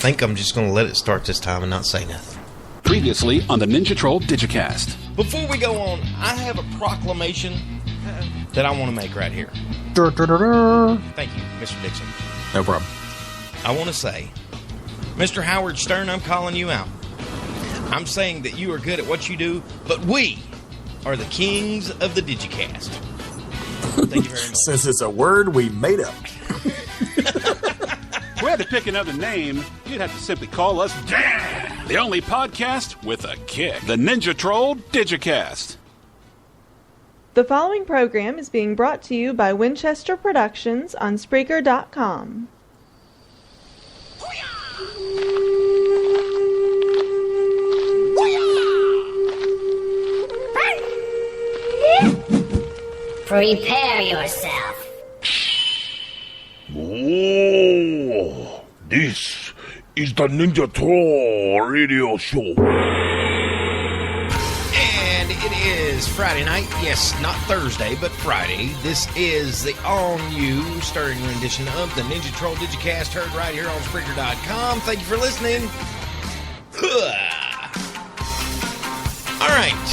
think I'm just going to let it start this time and not say nothing. Previously on the Ninja Troll Digicast. Before we go on, I have a proclamation that I want to make right here. Thank you, Mr. Dixon. No problem. I want to say, Mr. Howard Stern, I'm calling you out. I'm saying that you are good at what you do, but we are the kings of the Digicast. Thank you very much. Since it's a word we made up. If we had to pick another name, you'd have to simply call us DAREDEVIL, the only podcast with a kick. The Ninja Troll Digicast. The following program is being brought to you by Winchester Productions on Spreaker.com. Prepare yourself. Oh, this is the Ninja Troll radio show. And it is Friday night. Yes, not Thursday, but Friday. This is the all-new stirring rendition of the Ninja Troll Digicast, heard right here on Spreaker.com. Thank you for listening. All right.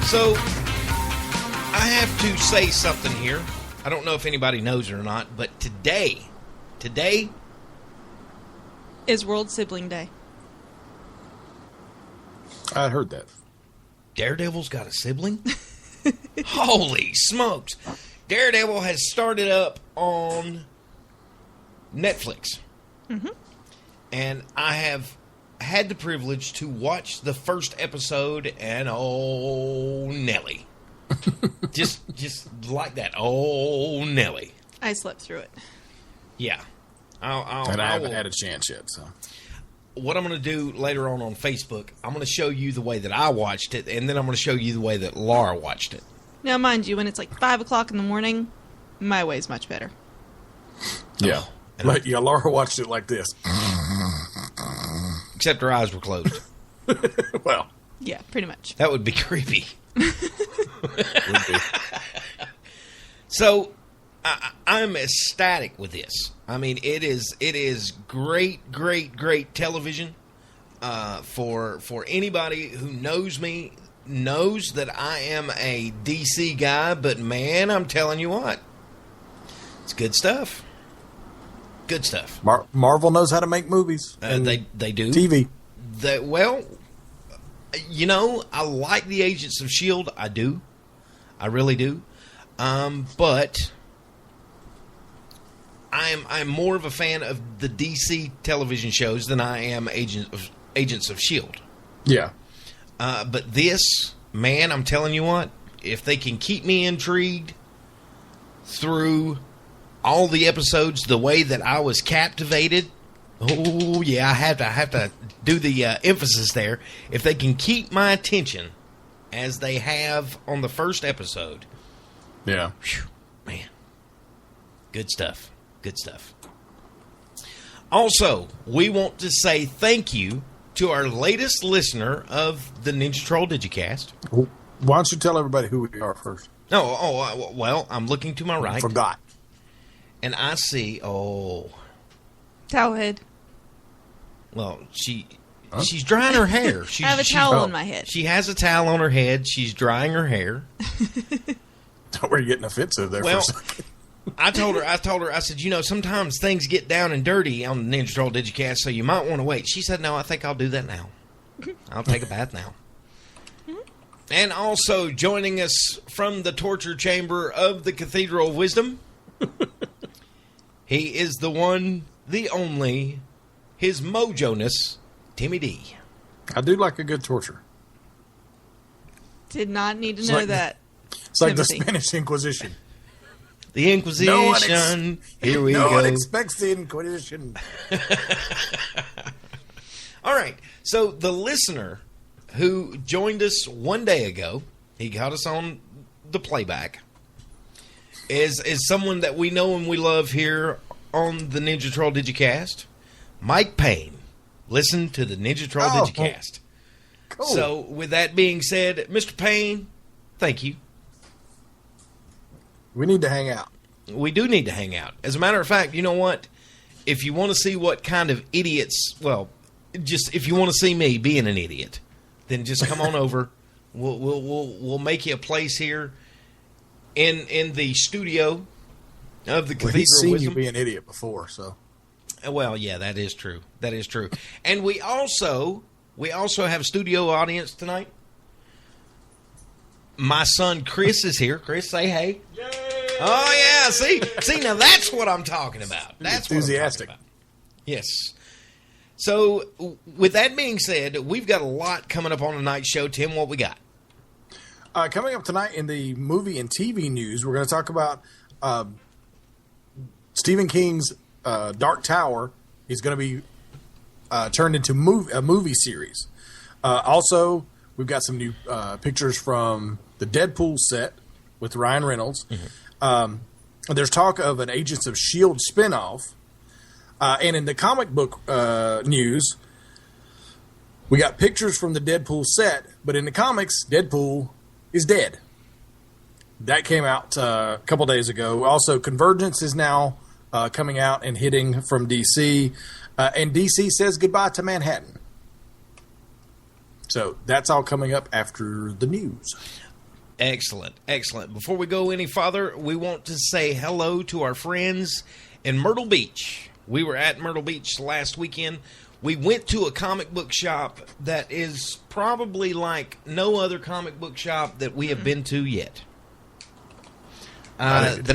So, I have to say something here. I don't know if anybody knows it or not, but today is World Sibling Day. I heard that. Daredevil's got a sibling? Holy smokes. Daredevil has started up on Netflix. Mm-hmm. And I have had the privilege to watch the first episode, and oh, Nelly. just like that. Oh, Nelly. I slept through it. Yeah. I haven't had a chance yet, so. What I'm going to do later on Facebook, I'm going to show you the way that I watched it, and then I'm going to show you the way that Laura watched it. Now, mind you, when it's like 5 o'clock in the morning, my way's much better. Yeah. Yeah, Laura watched it like this. Except her eyes were closed. Well. Yeah, pretty much. That would be creepy. So, I'm ecstatic with this. I mean, it is great television. For anybody who knows me, knows that I am a DC guy, but man, I'm telling you what, it's good stuff. Good stuff. Marvel knows how to make movies. They do. TV. Well, you know, I like the Agents of S.H.I.E.L.D. I do. I really do. But I'm more of a fan of the DC television shows than I am Agents of S.H.I.E.L.D. Yeah. But this, man, I'm telling you what, if they can keep me intrigued through all the episodes the way that I was captivated, oh yeah, I have to do the emphasis there. If they can keep my attention as they have on the first episode, yeah, whew, man, good stuff. Good stuff. Also, we want to say thank you to our latest listener of the Ninja Troll Digicast. Why don't you tell everybody who we are first? Well, I'm looking to my right. I forgot. And I see, Towelhead. Well, she's drying her hair. I have a towel on my head. She has a towel on her head. She's drying her hair. Don't worry, getting offensive there for a second. I told her, I said, you know, sometimes things get down and dirty on the Ninja Troll Digicast, so you might want to wait. She said, no, I think I'll do that now. I'll take a bath now. And also joining us from the torture chamber of the Cathedral of Wisdom, he is the one, the only, his mojo-ness, Timmy D. I do like a good torture. Did not need to know that. It's like the Spanish Inquisition. The Inquisition. Here we go. No one expects the Inquisition. All right. So the listener who joined us one day ago, he got us on the playback, is someone that we know and we love here on the Ninja Troll Digicast, Mike Payne. Listen to the Ninja Troll Digicast. Cool. So with that being said, Mr. Payne, thank you. We need to hang out. We do need to hang out. As a matter of fact, you know what? if you want to see what kind of idiots, well, just if you want to see me being an idiot, then just come on over. We'll make you a place here in the studio of the Cathedral He's seen Wisdom. you be an idiot before, so. Well, yeah, that is true. That is true. And we also have a studio audience tonight. My son Chris is here. Chris, say hey. Yay! Oh yeah, see, now that's what I'm talking about. That's enthusiastic. What I'm talking about. Yes. So, with that being said, we've got a lot coming up on tonight's show. Tim, what we got? Coming up tonight in the movie and TV news, we're going to talk about Stephen King's Dark Tower. Is going to be turned into a movie series. Also, we've got some new pictures from the Deadpool set with Ryan Reynolds. Mm-hmm. There's talk of an Agents of S.H.I.E.L.D. spinoff. And in the comic book news, we got pictures from the Deadpool set, but in the comics, Deadpool is dead. That came out a couple days ago. Also, Convergence is now coming out and hitting from DC, and DC says goodbye to Manhattan. So that's all coming up after the news. Excellent, excellent. Before we go any further, we want to say hello to our friends in Myrtle Beach. We were at Myrtle Beach last weekend. We went to a comic book shop that is probably like no other comic book shop that we have been to yet. The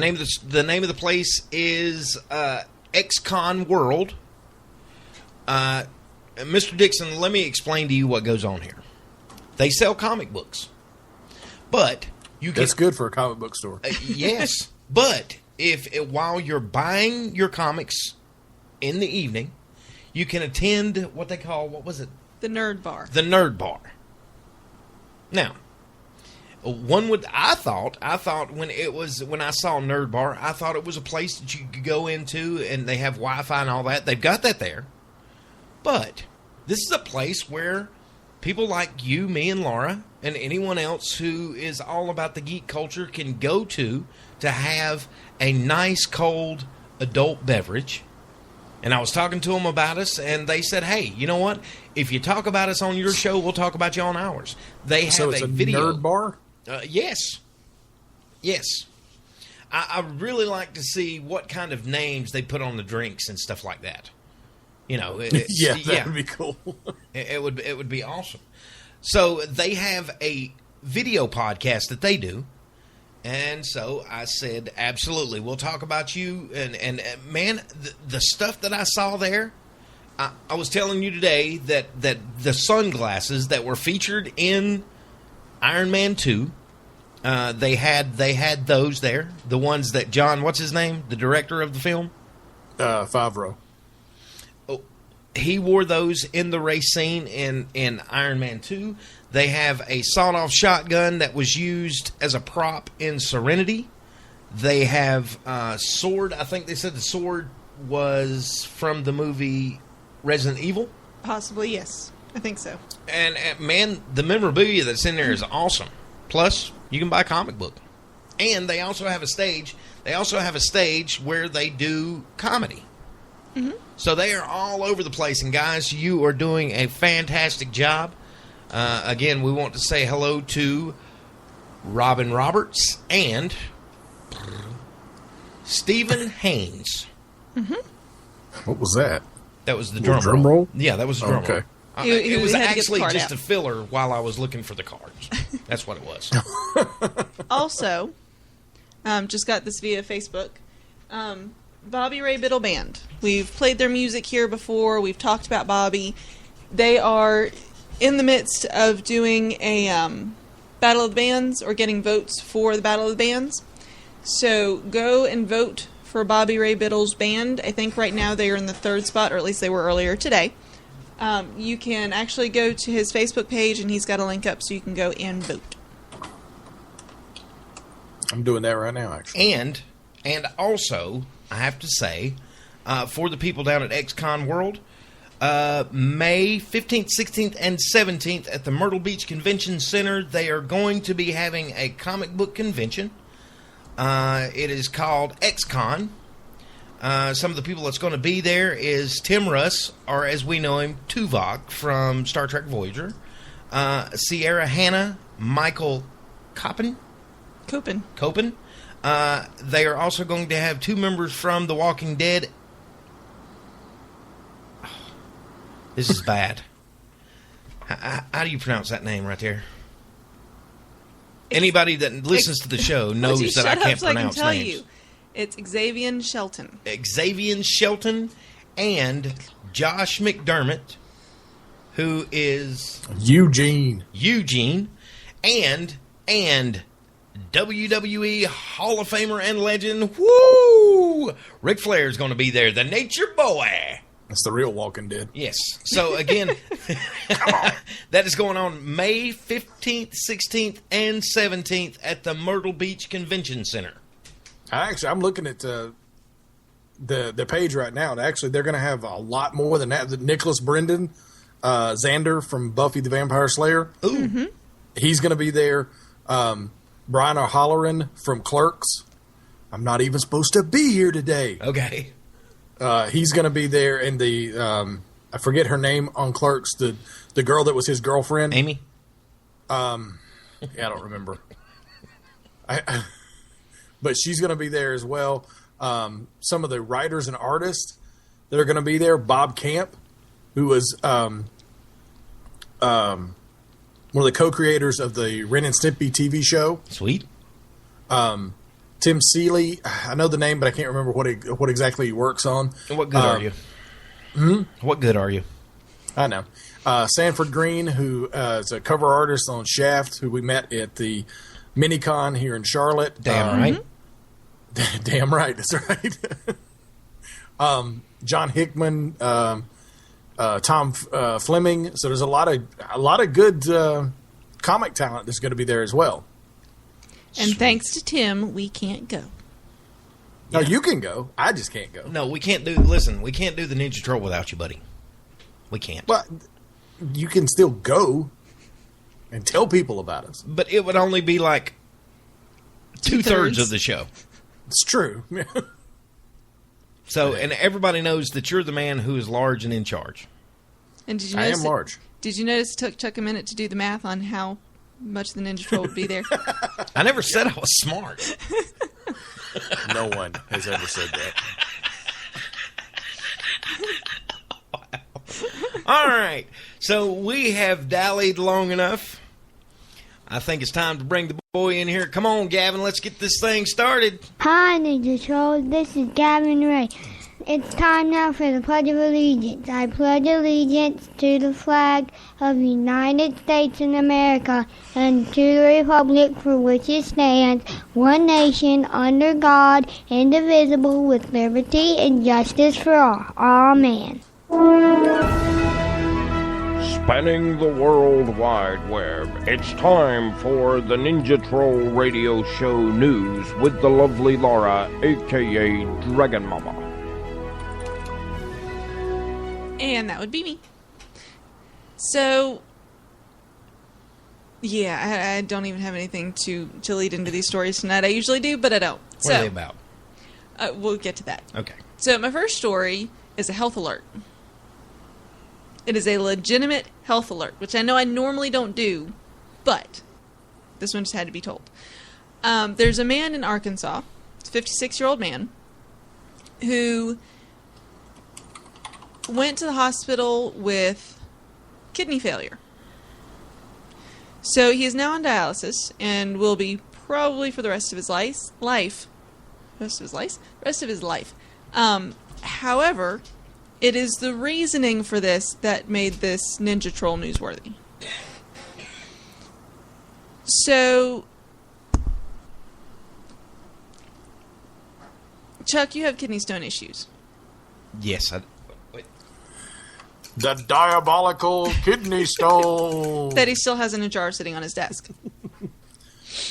name of the place is X-Con World. Mr. Dixon, let me explain to you what goes on here. They sell comic books, but you That's good for a comic book store. Yes, but if while you're buying your comics in the evening, you can attend what they call, what was it? The Nerd Bar. The Nerd Bar. Now, I thought when I saw Nerd Bar, I thought it was a place that you could go into and they have Wi-Fi and all that. They've got that there. But this is a place where people like you, me, and Laura, and anyone else who is all about the geek culture can go to have a nice cold adult beverage. And I was talking to them about us, and they said, hey, you know what? If you talk about us on your show, we'll talk about you on ours. They have so it's a video. Nerd Bar? Yes. Yes. I really like to see what kind of names they put on the drinks and stuff like that. You know, yeah, that would be cool. It would be awesome. So they have a video podcast that they do. And so I said, absolutely, we'll talk about you. And man, the stuff that I saw there, I was telling you today that the sunglasses that were featured in Iron Man 2, they had those there. The ones that John, what's his name? The director of the film? Favreau. Oh, he wore those in the race scene in Iron Man 2. They have a sawed-off shotgun that was used as a prop in Serenity. They have a sword. I think they said the sword was from the movie Resident Evil. Possibly, yes. I think so. And man, the memorabilia that's in there is awesome. Plus, you can buy a comic book. And they also have a stage. They also have a stage where they do comedy. Mm-hmm. So they are all over the place. And guys, you are doing a fantastic job. Again, we want to say hello to Robin Roberts and Stephen Haynes. Mm-hmm. What was that? That was the drum roll. Yeah, that was the drum roll. It was actually just a filler while I was looking for the cards. That's what it was. Also, just got this via Facebook. Bobby Ray Biddle Band. We've played their music here before. We've talked about Bobby. They are in the midst of doing a Battle of the Bands, or getting votes for the Battle of the Bands. So go and vote for Bobby Ray Biddle's band. I think right now they are in the 3rd spot, or at least they were earlier today. You can actually go to his Facebook page, and he's got a link up so you can go and vote. I'm doing that right now, actually. And also, I have to say, for the people down at X-Con World, May 15th, 16th, and 17th at the Myrtle Beach Convention Center, they are going to be having a comic book convention. It is called X-Con. Some of the people that's going to be there is Tim Russ, or as we know him, Tuvok from Star Trek Voyager. Sierra Hannah, Michael Copen. They are also going to have 2 members from The Walking Dead. Oh, this is bad. How do you pronounce that name right there? Anybody that listens to the show knows that I can't pronounce names. You. It's Xavier Shelton. Xavier Shelton and Josh McDermott, who is Eugene, and WWE Hall of Famer and legend, woo! Ric Flair is going to be there, the Nature Boy. That's the real Walking Dead. Yes. So again, that is going on May 15th, 16th, and 17th at the Myrtle Beach Convention Center. I'm looking at the page right now, and actually they're going to have a lot more than that. Nicholas Brendan, Xander from Buffy the Vampire Slayer. Ooh. Mm-hmm. He's going to be there. Brian O'Halloran from Clerks. I'm not even supposed to be here today. Okay. He's going to be there, and I forget her name on Clerks, the girl that was his girlfriend. Amy? Yeah, I don't remember. But she's going to be there as well. Some of the writers and artists that are going to be there. Bob Camp, who was one of the co-creators of the Ren and Stimpy TV show. Sweet. Tim Seeley, I know the name, but I can't remember what exactly he works on. And what good are you? What good are you? I know. Sanford Green, who is a cover artist on Shaft, who we met at the Minicon here in Charlotte. Damn right. Damn right. That's right. John Hickman, Tom Fleming. So there's a lot of good comic talent that's going to be there as well. And sweet. Thanks to Tim, we can't go. No, you can go. I just can't go. No, we can't do. Listen, we can't do the Ninja Troll without you, buddy. We can't. But you can still go and tell people about us. But it would only be like 2/3 of the show. It's true. So, and everybody knows that you're the man who is large and in charge. And did you I am large. Did you notice it took Chuck a minute to do the math on how much the Ninja Troll would be there? I never said I was smart. No one has ever said that. All right. So we have dallied long enough. I think it's time to bring the boy in here. Come on, Gavin. Let's get this thing started. Hi, Ninja Troll. This is Gavin Ray. It's time now for the Pledge of Allegiance. I pledge allegiance to the flag of the United States of America and to the republic for which it stands, one nation, under God, indivisible, with liberty and justice for all. Amen. Spanning the World Wide Web, it's time for the Ninja Troll Radio Show News with the lovely Laura, a.k.a. Dragon Momma. And that would be me. So, yeah, I don't even have anything to lead into these stories tonight. I usually do, but I don't. What are they about? We'll get to that. Okay. So, my first story is a health alert. It is a legitimate health alert, which I know I normally don't do, but this one just had to be told. There's a man in Arkansas, a 56-year-old man, who went to the hospital with kidney failure. So he is now on dialysis and will be probably for the rest of his life. However, it is the reasoning for this that made this Ninja Troll newsworthy. So, Chuck, you have kidney stone issues. Yes, The diabolical kidney stone. That he still has in a jar sitting on his desk.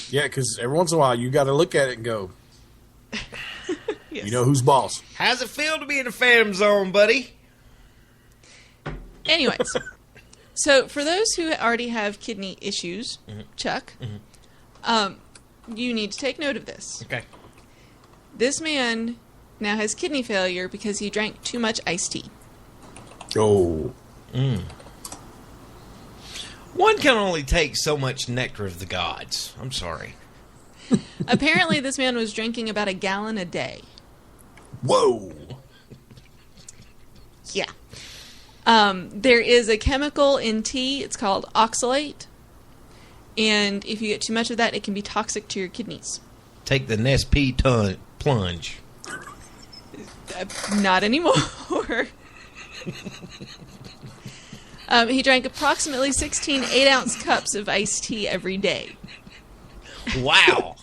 Yeah, because every once in a while you got to look at it and go, Yes. You know who's boss. how's it feel to be in the Phantom Zone, buddy? Anyways, so for those who already have kidney issues, Chuck, you need to take note of this. Okay. This man now has kidney failure because he drank too much iced tea. Oh. One can only take so much nectar of the gods. I'm sorry. Apparently, this man was drinking about a gallon a day. Whoa. Yeah. There is a chemical in tea. It's called oxalate. And if you get too much of that, it can be toxic to your kidneys. Take the nespee plunge. Not anymore. He drank approximately 16 8-ounce cups of iced tea every day. Wow.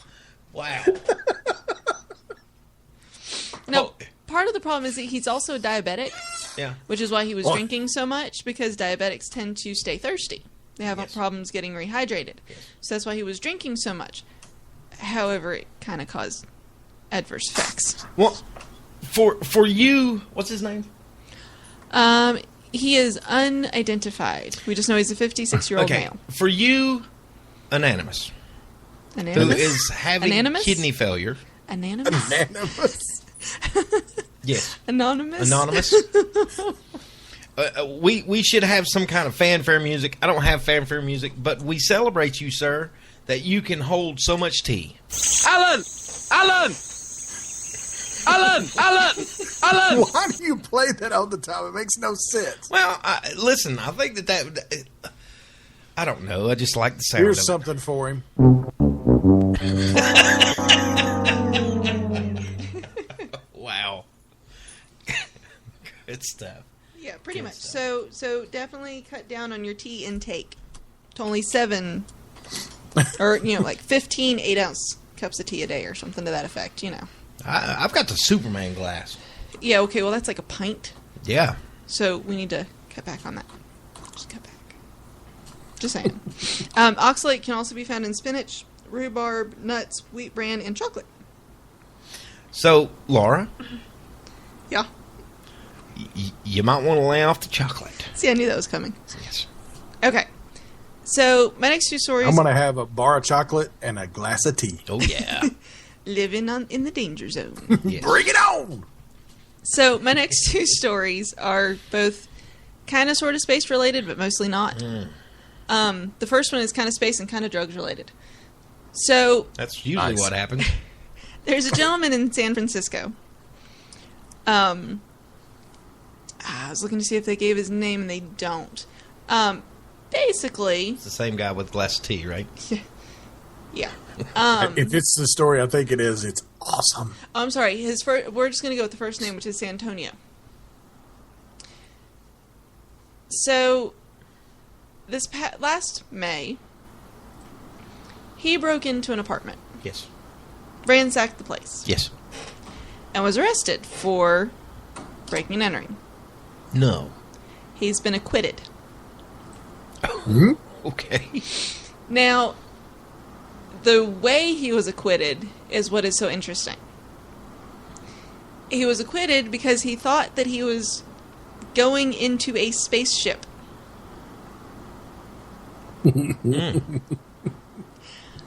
Wow. Now, part of the problem is that he's also diabetic. Yeah. Which is why he was drinking so much, because diabetics tend to stay thirsty. They have problems getting rehydrated. Yes. So that's why he was drinking so much. However, it kind of caused adverse effects. Well, for you, what's his name? He is unidentified. We just know he's a 56-year-old male. For you, Anonymous. Who is having kidney failure. Anonymous? Yes. Anonymous? We should have some kind of fanfare music. I don't have fanfare music, but we celebrate you, sir, that you can hold so much tea. Alan! Why do you play that all the time? It makes no sense. Well, listen, I think that I don't know. I just like the sound Here's of something for him. Wow. Good stuff. Yeah, pretty much. So definitely cut down on your tea intake to only 7 or, like 15 8-ounce cups of tea a day or something to that effect, I've got the Superman glass. Yeah, okay, well, that's like a pint. Yeah. So we need to cut back on that. Just cut back. Just saying. Oxalate can also be found in spinach, rhubarb, nuts, wheat bran, and chocolate. So, Laura? Yeah? You might want to lay off the chocolate. See, I knew that was coming. Yes. Okay. So, my next two stories... I'm going to have a bar of chocolate and a glass of tea. Oh, yeah. Living in the danger zone. Yes. Bring it on! So, my next two stories are both kind of sort of space related, but mostly not. The first one is kind of space and kind of drugs related. So... That's usually what happens. There's a gentleman in San Francisco. I was looking to see if they gave his name, and they don't. Basically... It's the same guy with glass of tea, right? Yeah. If it's the story I think it is, it's awesome. I'm sorry. We're just going to go with the first name, which is Santonio. So, this last May, he broke into an apartment. Yes. Ransacked the place. Yes. And was arrested for breaking and entering. No. He's been acquitted. Hmm? Okay. Now, the way he was acquitted is what is so interesting. He was acquitted because he thought that he was going into a spaceship.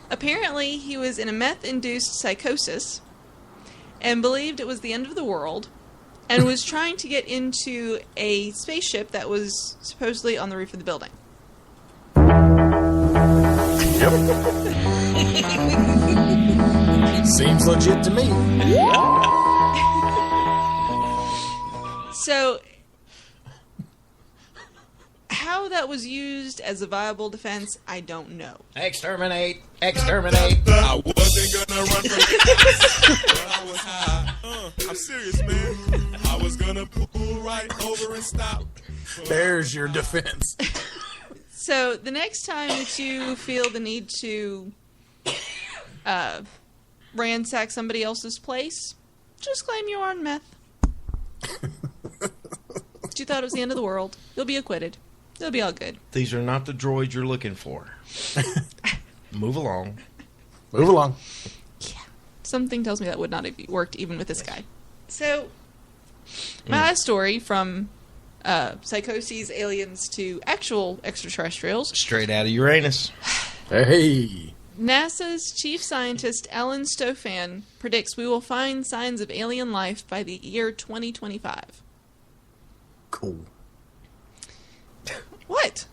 Apparently, he was in a meth-induced psychosis and believed it was the end of the world and was trying to get into a spaceship that was supposedly on the roof of the building. Yep. Seems legit to me. So, how that was used as a viable defense, I don't know. Exterminate! Exterminate! I wasn't gonna run from it, but I was high. I'm serious, man. I was gonna pull right over and stop. There's your defense. So, the next time that you feel the need to ransack somebody else's place, just claim you are on meth. But you thought it was the end of the world. You'll be acquitted. It'll be all good. These are not the droids you're looking for. Move along. Move along. Yeah. Something tells me that would not have worked even with this guy. So, my last story from psychoses, aliens to actual extraterrestrials. Straight out of Uranus. Hey. NASA's chief scientist Ellen Stofan predicts we will find signs of alien life by the year 2025. Cool. What?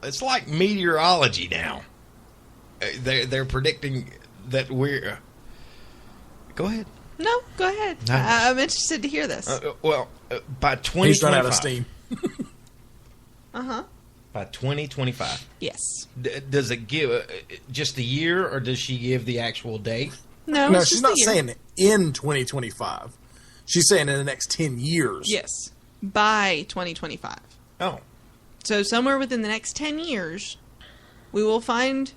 It's like meteorology now. They're predicting that we're... Go ahead. No, go ahead. No. I'm interested to hear this. By 2025... He's run out of steam. Uh-huh. By 2025. Yes. Does it give just a year, or does she give the actual date? No, No, it's she's just a not year. saying in 2025. She's saying in the next 10 years. Yes. By 2025. Oh. So somewhere within the next 10 years, we will find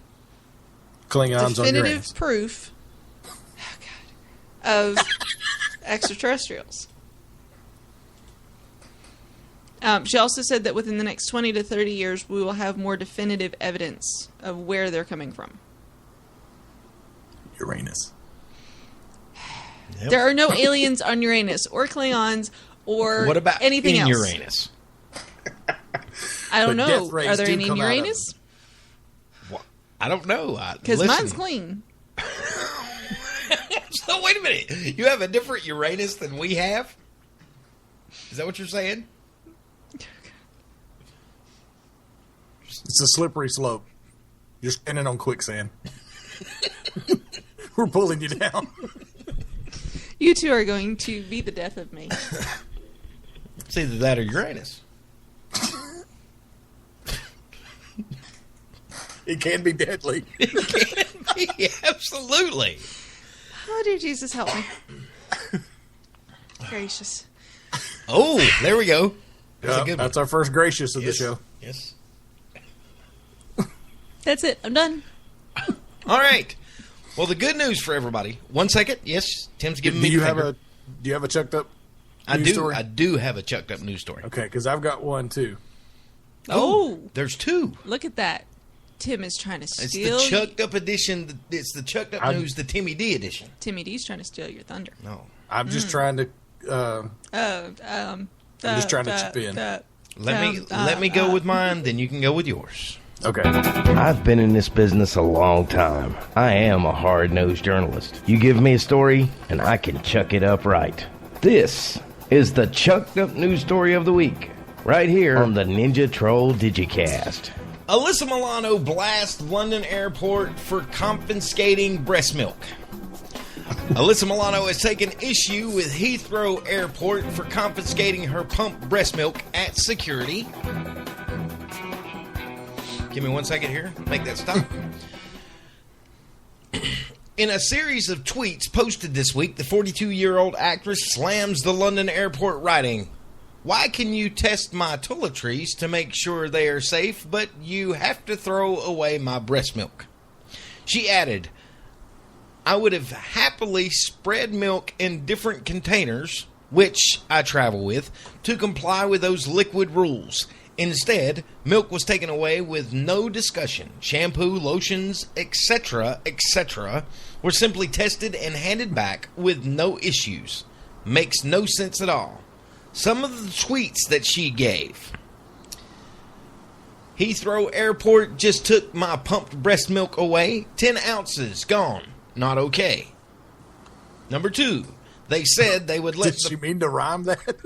Klingons on definitive Uranus. proof of extraterrestrials. She also said that within the next 20 to 30 years, we will have more definitive evidence of where they're coming from. Uranus. Yep. There are no aliens on Uranus or Klingons or What about anything in else. Uranus? I don't The know. death rays Are there do any in come out of Uranus? Well, I don't know. Because mine's clean. So wait a minute. You have a different Uranus than we have? Is that what you're saying? It's a slippery slope. You're standing on quicksand. We're pulling you down. You two are going to be the death of me. It's either that or Uranus. It can be deadly. Yeah, absolutely. Oh, dear Jesus, help me. Gracious. Oh, there we go. That's a good one. That's our first gracious of Yes. the show. Yes. That's it. I'm done. All right. Well, the good news for everybody. 1 second. Yes, Tim's giving me Do you the have finger. do you have a chucked up I news do. story? I do have a chucked up news story. Okay, because I've got one too. Oh, There's two. look at that. Tim is trying to It's steal. the chucked up edition. It's the chucked up news, the Timmy D edition. Timmy D's trying to steal your thunder. No. I'm just trying to. I'm just trying to chip in. Let me go with mine, then you can go with yours. Okay. I've been in this business a long time. I am a hard-nosed journalist. You give me a story, and I can chuck it up right. This is the chucked up news story of the week, right here on the Ninja Troll Digicast. Alyssa Milano blasts London airport for confiscating breast milk. Alyssa Milano has taken issue with Heathrow Airport for confiscating her pumped breast milk at security. Give me 1 second here. Make that stop. In a series of tweets posted this week, the 42-year-old actress slams the London airport, writing, "Why can you test my toiletries to make sure they are safe, but you have to throw away my breast milk?" She added, "I would have happily spread milk in different containers, which I travel with, to comply with those liquid rules. Instead, milk was taken away with no discussion. Shampoo, lotions, etc., were simply tested and handed back with no issues. Makes no sense at all." Some of the tweets that she gave. Heathrow Airport just took my pumped breast milk away. 10 ounces gone. Not okay. Number 2. They said they would let Did she mean to rhyme that?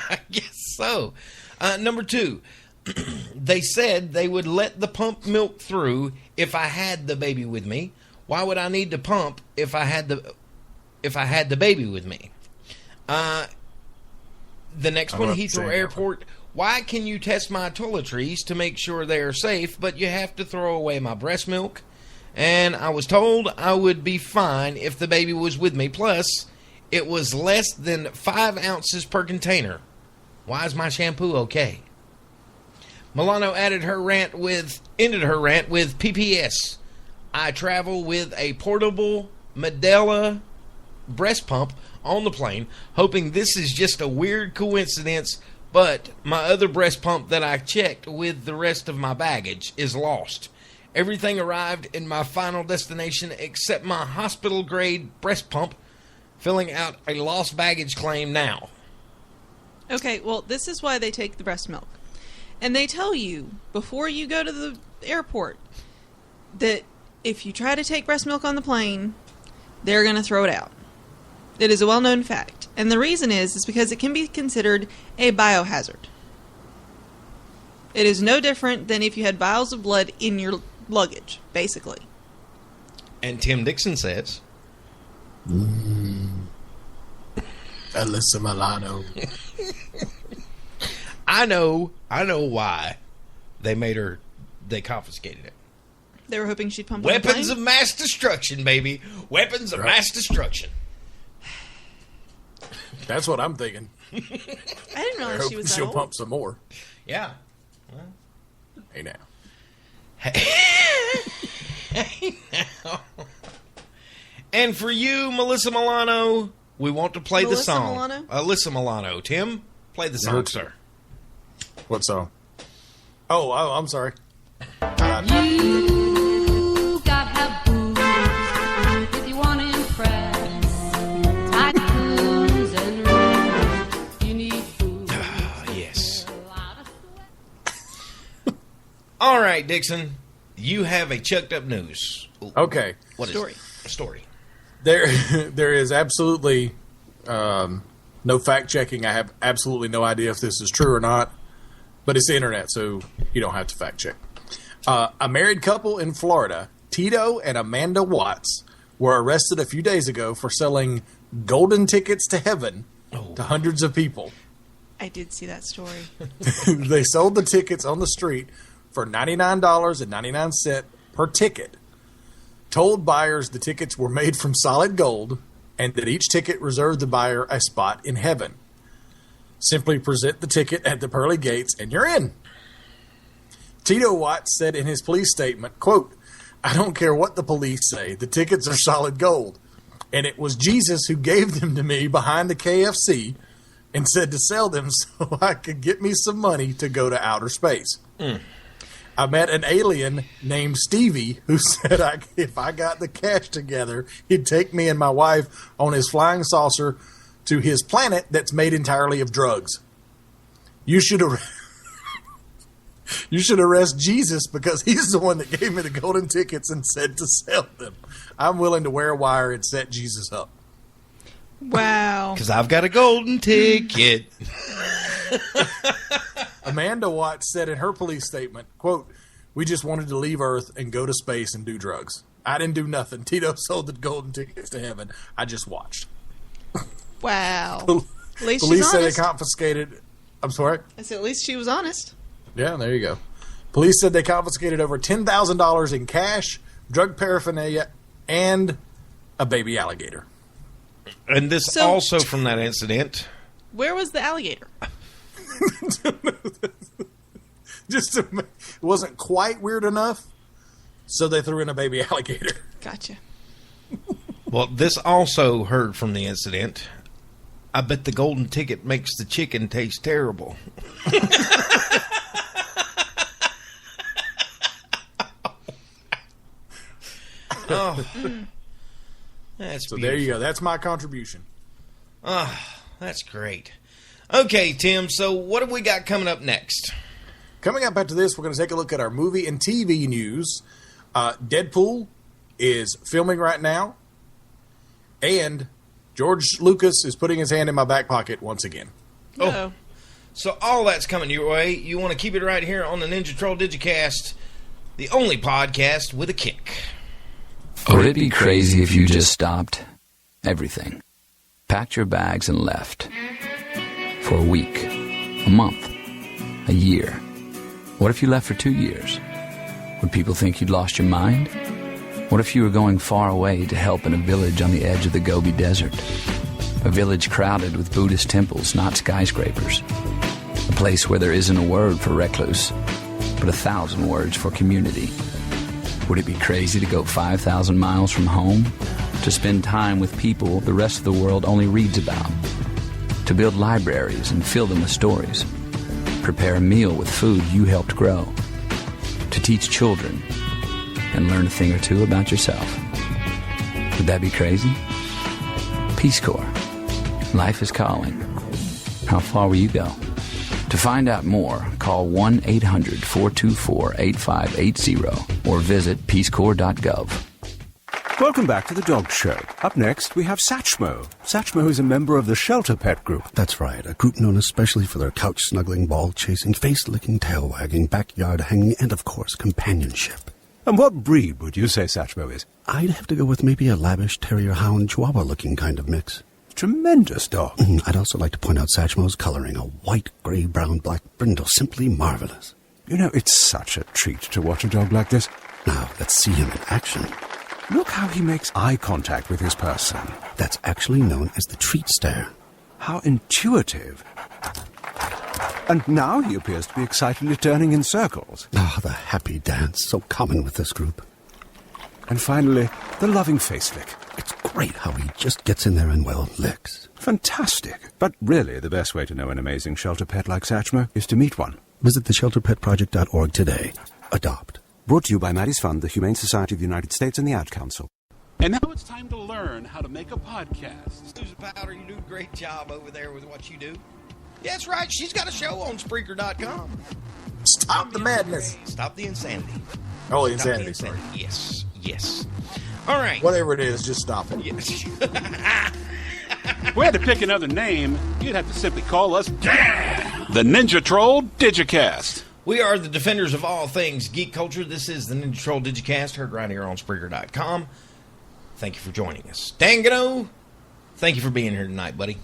I guess so. Number 2. They said they would let the pumped milk through if I had the baby with me. Why would I need to pump if I had the baby with me? The next one, Heathrow Airport. Why can you test my toiletries to make sure they are safe, but you have to throw away my breast milk? And I was told I would be fine if the baby was with me. Plus, it was less than 5 ounces per container. Why is my shampoo okay? Milano ended her rant with PPS. I travel with a portable Medela breast pump on the plane, hoping this is just a weird coincidence, but my other breast pump that I checked with the rest of my baggage is lost. Everything arrived in my final destination except my hospital-grade breast pump. Filling out a lost baggage claim now. Okay, well, this is why they take the breast milk. And they tell you, before you go to the airport, that if you try to take breast milk on the plane, they're going to throw it out. It is a well-known fact. And the reason is because it can be considered a biohazard. It is no different than if you had vials of blood in your luggage, basically. And Tim Dixon says... Alyssa Milano. I know why they confiscated it. They were hoping she'd pump Weapons of mass destruction, baby. Weapons of mass destruction. That's what I'm thinking. I didn't realize she was that She'll old. pump some more. Yeah. Hey, now. Hey, now. And for you, Melissa Milano, we want to play the song. Milano? Alyssa Milano. Tim, play the song, sir. What song? Oh, I'm sorry. You got have booze if you want to impress. Tycoons and rich, you need booze. Yes. All right, Dixon. You have a chucked up news. Okay. What is it? A story. There is absolutely no fact checking. I have absolutely no idea if this is true or not, but it's the internet, so you don't have to fact check. A married couple in Florida, Tito and Amanda Watts, were arrested a few days ago for selling golden tickets to heaven to hundreds of people. I did see that story. They sold the tickets on the street for $99.99 per ticket. Told buyers the tickets were made from solid gold and that each ticket reserved the buyer a spot in heaven. Simply present the ticket at the pearly gates and you're in. Tito Watts said in his police statement, quote, "I don't care what the police say. The tickets are solid gold. And it was Jesus who gave them to me behind the KFC and said to sell them so I could get me some money to go to outer space. I met an alien named Stevie who said if I got the cash together, he'd take me and my wife on his flying saucer to his planet that's made entirely of drugs. You should arrest Jesus because he's the one that gave me the golden tickets and said to sell them. I'm willing to wear a wire and set Jesus up." Wow. Because I've got a golden ticket. Amanda Watts said in her police statement, quote, "We just wanted to leave Earth and go to space and do drugs. I didn't do nothing. Tito sold the golden tickets to heaven. I just watched." Wow. At least Police she's say they honest. confiscated... I'm sorry? I said at least she was honest. Yeah, there you go. Police said they confiscated over $10,000 in cash, drug paraphernalia, and a baby alligator. And this also from that incident. Where was the alligator? It wasn't quite weird enough, so they threw in a baby alligator. Gotcha. Well, this also heard from the incident. I bet the golden ticket makes the chicken taste terrible. Oh, that's so beautiful. there you go. That's my contribution. Oh, that's great. Okay, Tim, so what have we got coming up next? Coming up after this, we're going to take a look at our movie and TV news. Deadpool is filming right now, and George Lucas is putting his hand in my back pocket once again. Oh, so all that's coming your way. You want to keep it right here on the Ninja Troll Digicast, the only podcast with a kick. Would it be crazy if you just stopped everything, packed your bags and left for a week, a month, a year? What if you left for 2 years? Would people think you'd lost your mind? What if you were going far away to help in a village on the edge of the Gobi Desert? A village crowded with Buddhist temples, not skyscrapers. A place where there isn't a word for recluse, but 1,000 words for community. Would it be crazy to go 5,000 miles from home? To spend time with people the rest of the world only reads about? To build libraries and fill them with stories? Prepare a meal with food you helped grow? To teach children and learn a thing or two about yourself? Would that be crazy? Peace Corps. Life is calling. How far will you go? To find out more, call 1-800-424-8580 or visit peacecorps.gov. Welcome back to the Dog Show. Up next, we have Satchmo. Satchmo is a member of the Shelter Pet Group. That's right, a group known especially for their couch-snuggling, ball-chasing, face-licking, tail-wagging, backyard-hanging, and, of course, companionship. And what breed would you say Satchmo is? I'd have to go with maybe a lavish terrier-hound chihuahua-looking kind of mix. Tremendous dog. I'd also like to point out Satchmo's coloring, a white, gray, brown, black brindle, simply marvelous. You know, it's such a treat to watch a dog like this. Now, let's see him in action. Look how he makes eye contact with his person. That's actually known as the treat stare. How intuitive. And now he appears to be excitedly turning in circles. Ah, the happy dance, so common with this group. And finally, the loving face lick. It's great how he just gets in there and, well, licks. Fantastic. But really, the best way to know an amazing shelter pet like Satchmo is to meet one. Visit theshelterpetproject.org today. Adopt. Brought to you by Maddie's Fund, the Humane Society of the United States, and the Ad Council. And now it's time to learn how to make a podcast. Susan Powder, you do a great job over there with what you do. Yeah, that's right. She's got a show on Spreaker.com. Stop the madness. Stop the insanity. Oh, insanity. Sorry. Yes, yes. All right. Whatever it is, just stop it. Yes. If we had to pick another name, you'd have to simply call us the Ninja Troll Digicast. We are the defenders of all things geek culture. This is the Ninja Troll Digicast, heard right here on Spreaker.com. Thank you for joining us. Dangano, thank you for being here tonight, buddy.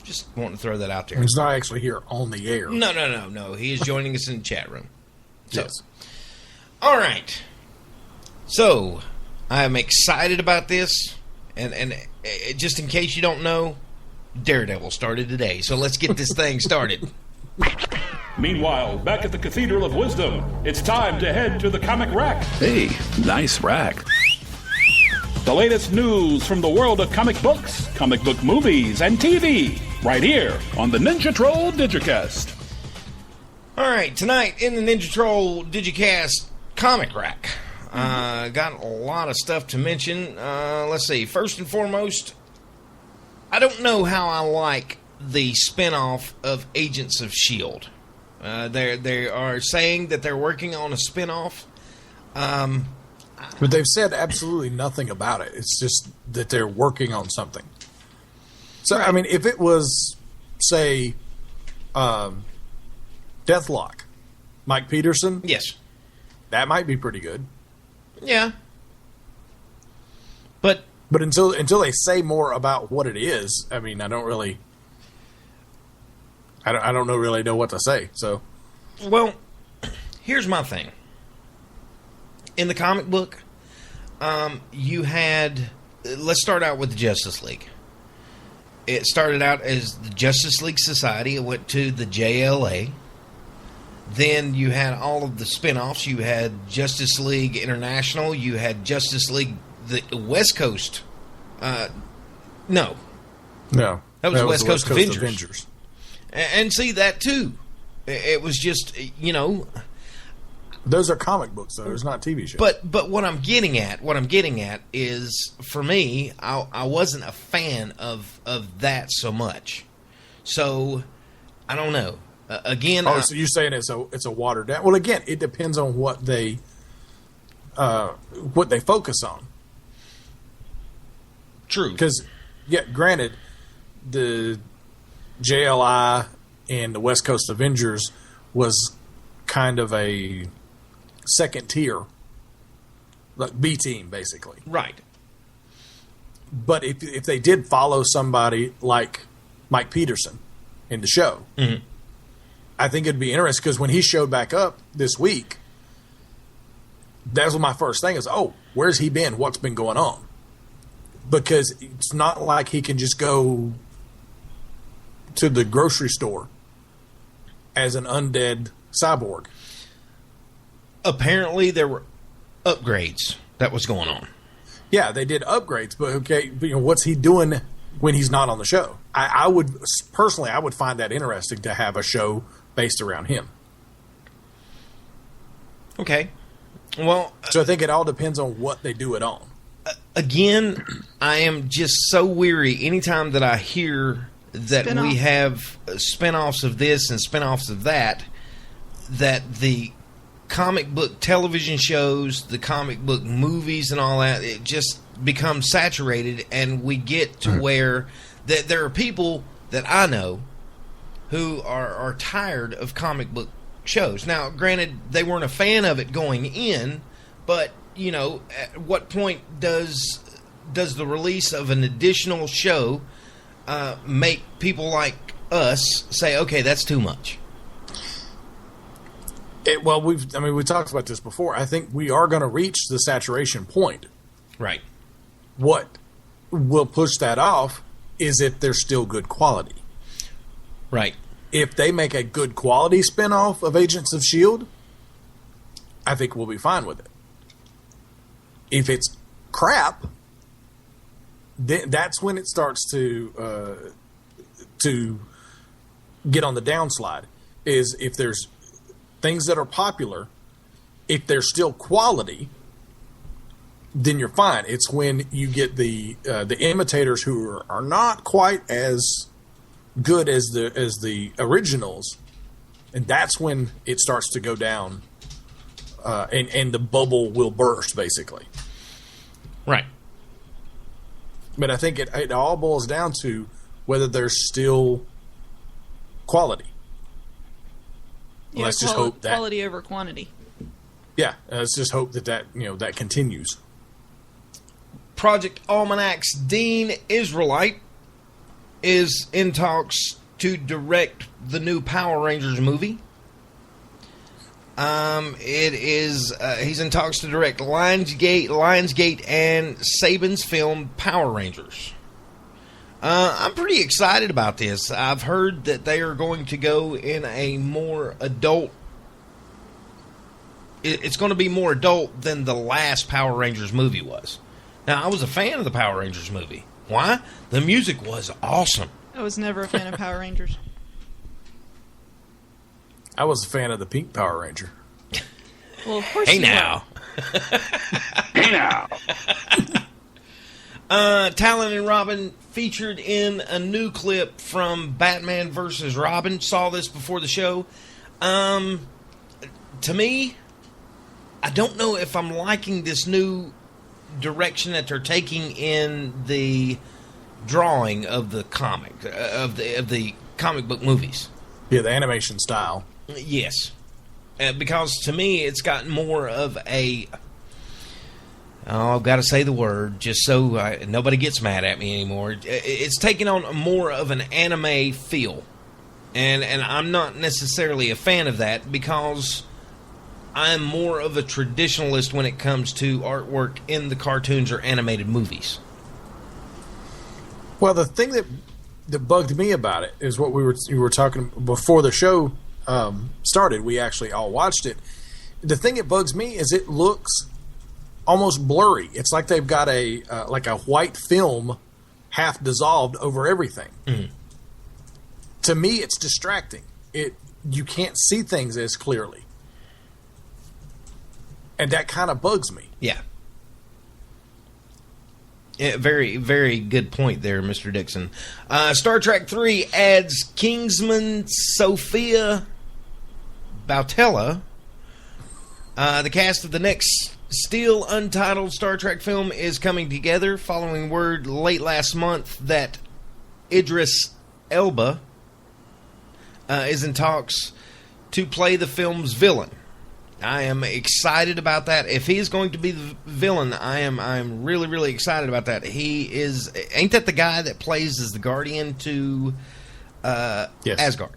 Just wanting to throw that out there. He's not actually here on the air. No. He is joining us in the chat room. So, yes. All right. So, I'm excited about this. And just in case you don't know, Daredevil started today. So let's get this thing started. Meanwhile, back at the Cathedral of Wisdom, it's time to head to the comic rack. Hey, nice rack. The latest news from the world of comic books, comic book movies, and TV, right here on the Ninja Troll Digicast. All right, tonight in the Ninja Troll Digicast comic rack, got a lot of stuff to mention. Let's see. First and foremost, I don't know how I like the spinoff of Agents of S.H.I.E.L.D. They are saying that they're working on a spinoff. But they've said absolutely nothing about it. It's just that they're working on something. So, right. I mean, if it was, say, Deathlock, Mike Peterson. Yes. That might be pretty good. Yeah. But until they say more about what it is, I mean, I don't really know what to say. So, well, here's my thing. In the comic book, you had. Let's start out with the Justice League. It started out as the Justice League Society. It went to the JLA. Then you had all of the spinoffs. You had Justice League International. You had Justice League the West Coast. No. That was West Coast Avengers. And see that too. It was just, you know. Those are comic books, though. It's not TV shows. But what I'm getting at is, for me, I wasn't a fan of that so much. So I don't know. Again, so you're saying it's a watered down. Well, again, it depends on what they focus on. True. Because, yeah, granted, the JLI and the West Coast Avengers was kind of a second tier, like B team, basically. Right. But if they did follow somebody like Mike Peterson in the show, mm-hmm. I think it'd be interesting because when he showed back up this week, that was my first thing is, oh, where's he been? What's been going on? Because it's not like he can just go to the grocery store as an undead cyborg. Apparently, there were upgrades that was going on. Yeah, they did upgrades, but okay, you know, what's he doing when he's not on the show? I would personally find that interesting to have a show based around him. Okay, well, so I think it all depends on what they do it on. Again, I am just so weary anytime that I hear that we have spinoffs of this and spinoffs of that, that the comic book television shows, the comic book movies and all that, it just becomes saturated, and we get to where that there are people that I know who are tired of comic book shows. Now, granted, they weren't a fan of it going in, but, you know, at what point does the release of an additional show make people like us say, okay, that's too much? We talked about this before. I think we are going to reach the saturation point. Right. What will push that off is if there's still good quality. Right. If they make a good quality spinoff of Agents of S.H.I.E.L.D., I think we'll be fine with it. If it's crap, then that's when it starts to get on the downslide. Is if there's things that are popular, if there's still quality, then you're fine. It's when you get the imitators who are not quite as good as the originals, and that's when it starts to go down, and the bubble will burst, basically. Right. But I think it all boils down to whether there's still quality. Yeah, let's just hope that quality over quantity. Yeah, let's just hope that continues. Project Almanac's Dean Israelite is in talks to direct the new Power Rangers movie. He's in talks to direct Lionsgate and Saban's film Power Rangers. I'm pretty excited about this. I've heard that they are going to go in a more adult. It's going to be more adult than the last Power Rangers movie was. Now, I was a fan of the Power Rangers movie. Why? The music was awesome. I was never a fan of Power Rangers. I was a fan of the Pink Power Ranger. Well, of course. Hey now. Hey now. Talon and Robin featured in a new clip from Batman vs. Robin. Saw this before the show. To me, I don't know if I'm liking this new direction that they're taking in the drawing of the comic of the comic book movies. Yeah, the animation style. Yes, because to me it's gotten more of a. Oh, I've got to say the word just so nobody gets mad at me anymore. It's taking on more of an anime feel, and I'm not necessarily a fan of that because I'm more of a traditionalist when it comes to artwork in the cartoons or animated movies. Well, the thing that bugged me about it is what you were talking before the show started. We actually all watched it. The thing that bugs me is it looks almost blurry. It's like they've got a white film half dissolved over everything. Mm-hmm. To me, it's distracting. You can't see things as clearly. And that kind of bugs me. Yeah. Very, very good point there, Mr. Dixon. Star Trek 3 adds Kingsman Sophia Boutella. The cast of the next still untitled Star Trek film is coming together following word late last month that Idris Elba is in talks to play the film's villain. I am excited about that. If he's going to be the villain, I'm really, really excited about that. He is. Ain't that the guy that plays as the Guardian to yes. Asgard?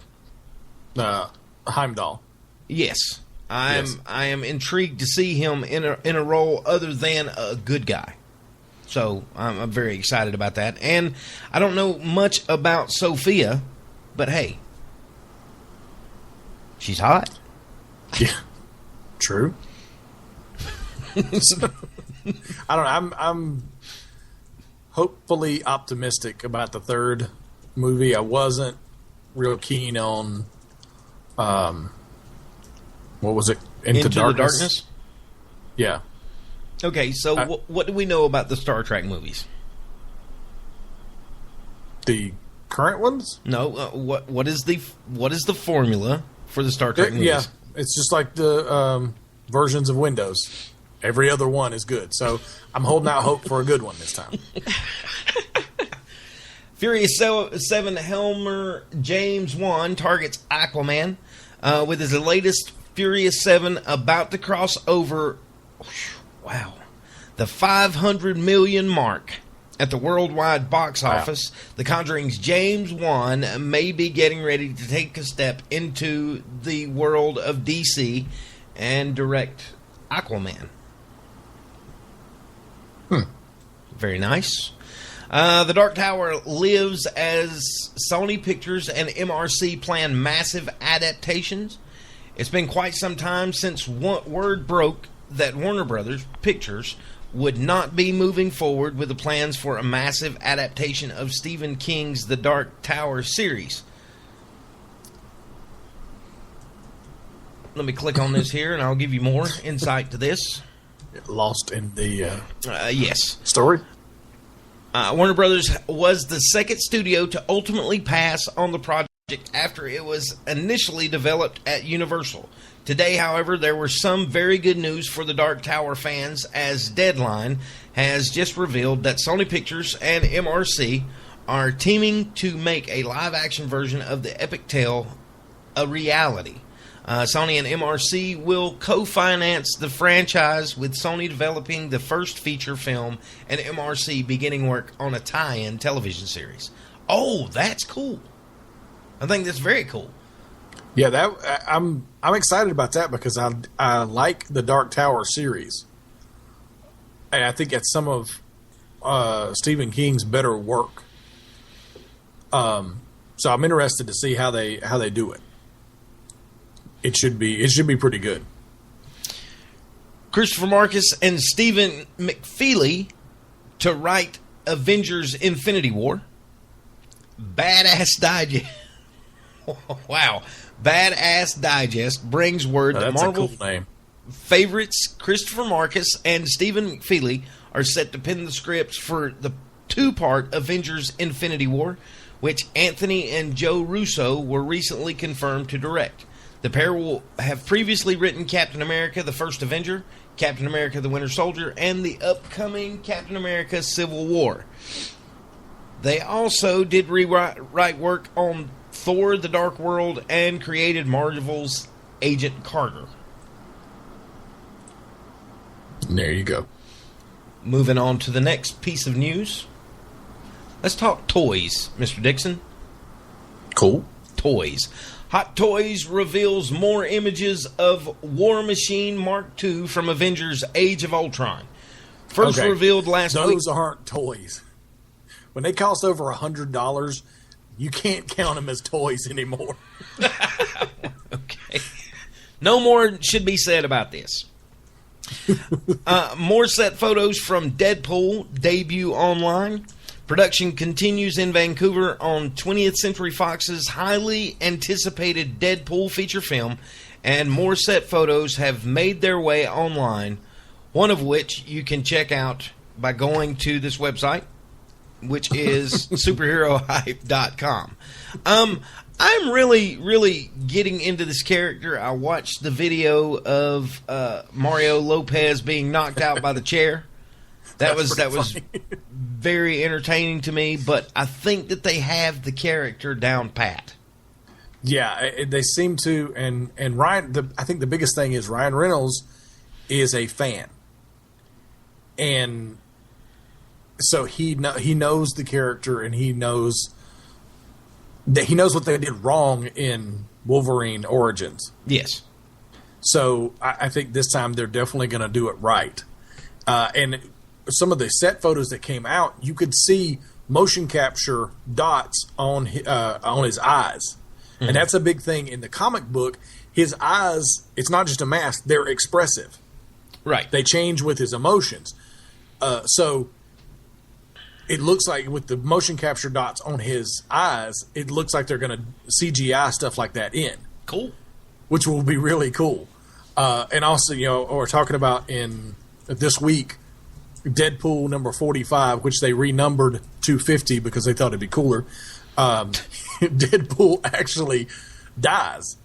Heimdall. Yes. I am intrigued to see him in a role other than a good guy. So I'm very excited about that. And I don't know much about Sophia, but hey, she's hot. Yeah. True. I don't know. I'm hopefully optimistic about the third movie. I wasn't real keen on what was it? Into the Darkness? Yeah. Okay, so what do we know about the Star Trek movies? The current ones? No. What is the formula for the Star Trek movies? Yeah, it's just like the versions of Windows. Every other one is good. So I'm holding out hope for a good one this time. Furious 7 Helmer James Wan targets Aquaman with his latest Furious 7 about to cross over, the 500 million mark at the worldwide box office. The Conjuring's James Wan may be getting ready to take a step into the world of DC and direct Aquaman. Very nice. The Dark Tower lives as Sony Pictures and MRC plan massive adaptations. It's been quite some time since word broke that Warner Brothers Pictures would not be moving forward with the plans for a massive adaptation of Stephen King's The Dark Tower series. Let me click on this here and I'll give you more insight to this. Lost in the yes. story? Warner Brothers was the second studio to ultimately pass on the project after it was initially developed at Universal. Today, however, there was some very good news for the Dark Tower fans, as Deadline has just revealed that Sony Pictures and MRC are teaming to make a live-action version of the epic tale a reality. Sony and MRC will co-finance the franchise, with Sony developing the first feature film and MRC beginning work on a tie-in television series. Oh, that's cool. I think that's very cool. Yeah, I'm excited about that because I like the Dark Tower series, and I think it's some of Stephen King's better work. So I'm interested to see how they do it. It should be pretty good. Christopher Marcus and Stephen McFeely to write Avengers Infinity War. Badass Digest. Wow. Badass Digest brings word that Marvel a cool name. Favorites Christopher Marcus and Stephen McFeely are set to pen the scripts for the two-part Avengers Infinity War, which Anthony and Joe Russo were recently confirmed to direct. The pair will have previously written Captain America: The First Avenger, Captain America: The Winter Soldier, and the upcoming Captain America: Civil War. They also did rewrite work on Thor: The Dark World and created Marvel's Agent Carter. There you go. Moving on to the next piece of news. Let's talk toys, Mr. Dixon. Cool. Toys. Hot Toys reveals more images of War Machine Mark II from Avengers Age of Ultron. First revealed last week. Those aren't toys. When they cost over $100, you can't count them as toys anymore. Okay. No more should be said about this. More set photos from Deadpool debut online. Production continues in Vancouver on 20th Century Fox's highly anticipated Deadpool feature film, and more set photos have made their way online, one of which you can check out by going to this website, which is superherohype.com. I'm really getting into this character. I watched the video of Mario Lopez being knocked out by the chair. That was very entertaining to me, but I think that they have the character down pat. Yeah, they seem to, and Ryan. I think the biggest thing is Ryan Reynolds is a fan, and so he knows the character, and he knows what they did wrong in Wolverine Origins. Yes. So I think this time they're definitely going to do it right, and some of the set photos that came out, you could see motion capture dots on his eyes. Mm-hmm. And that's a big thing in the comic book. His eyes, it's not just a mask, they're expressive. Right. They change with his emotions. So it looks like with the motion capture dots on his eyes, it looks like they're going to CGI stuff like that in. Cool. Which will be really cool. And also, we're talking about in this week, Deadpool number 45, which they renumbered 250 because they thought it'd be cooler. Deadpool actually dies.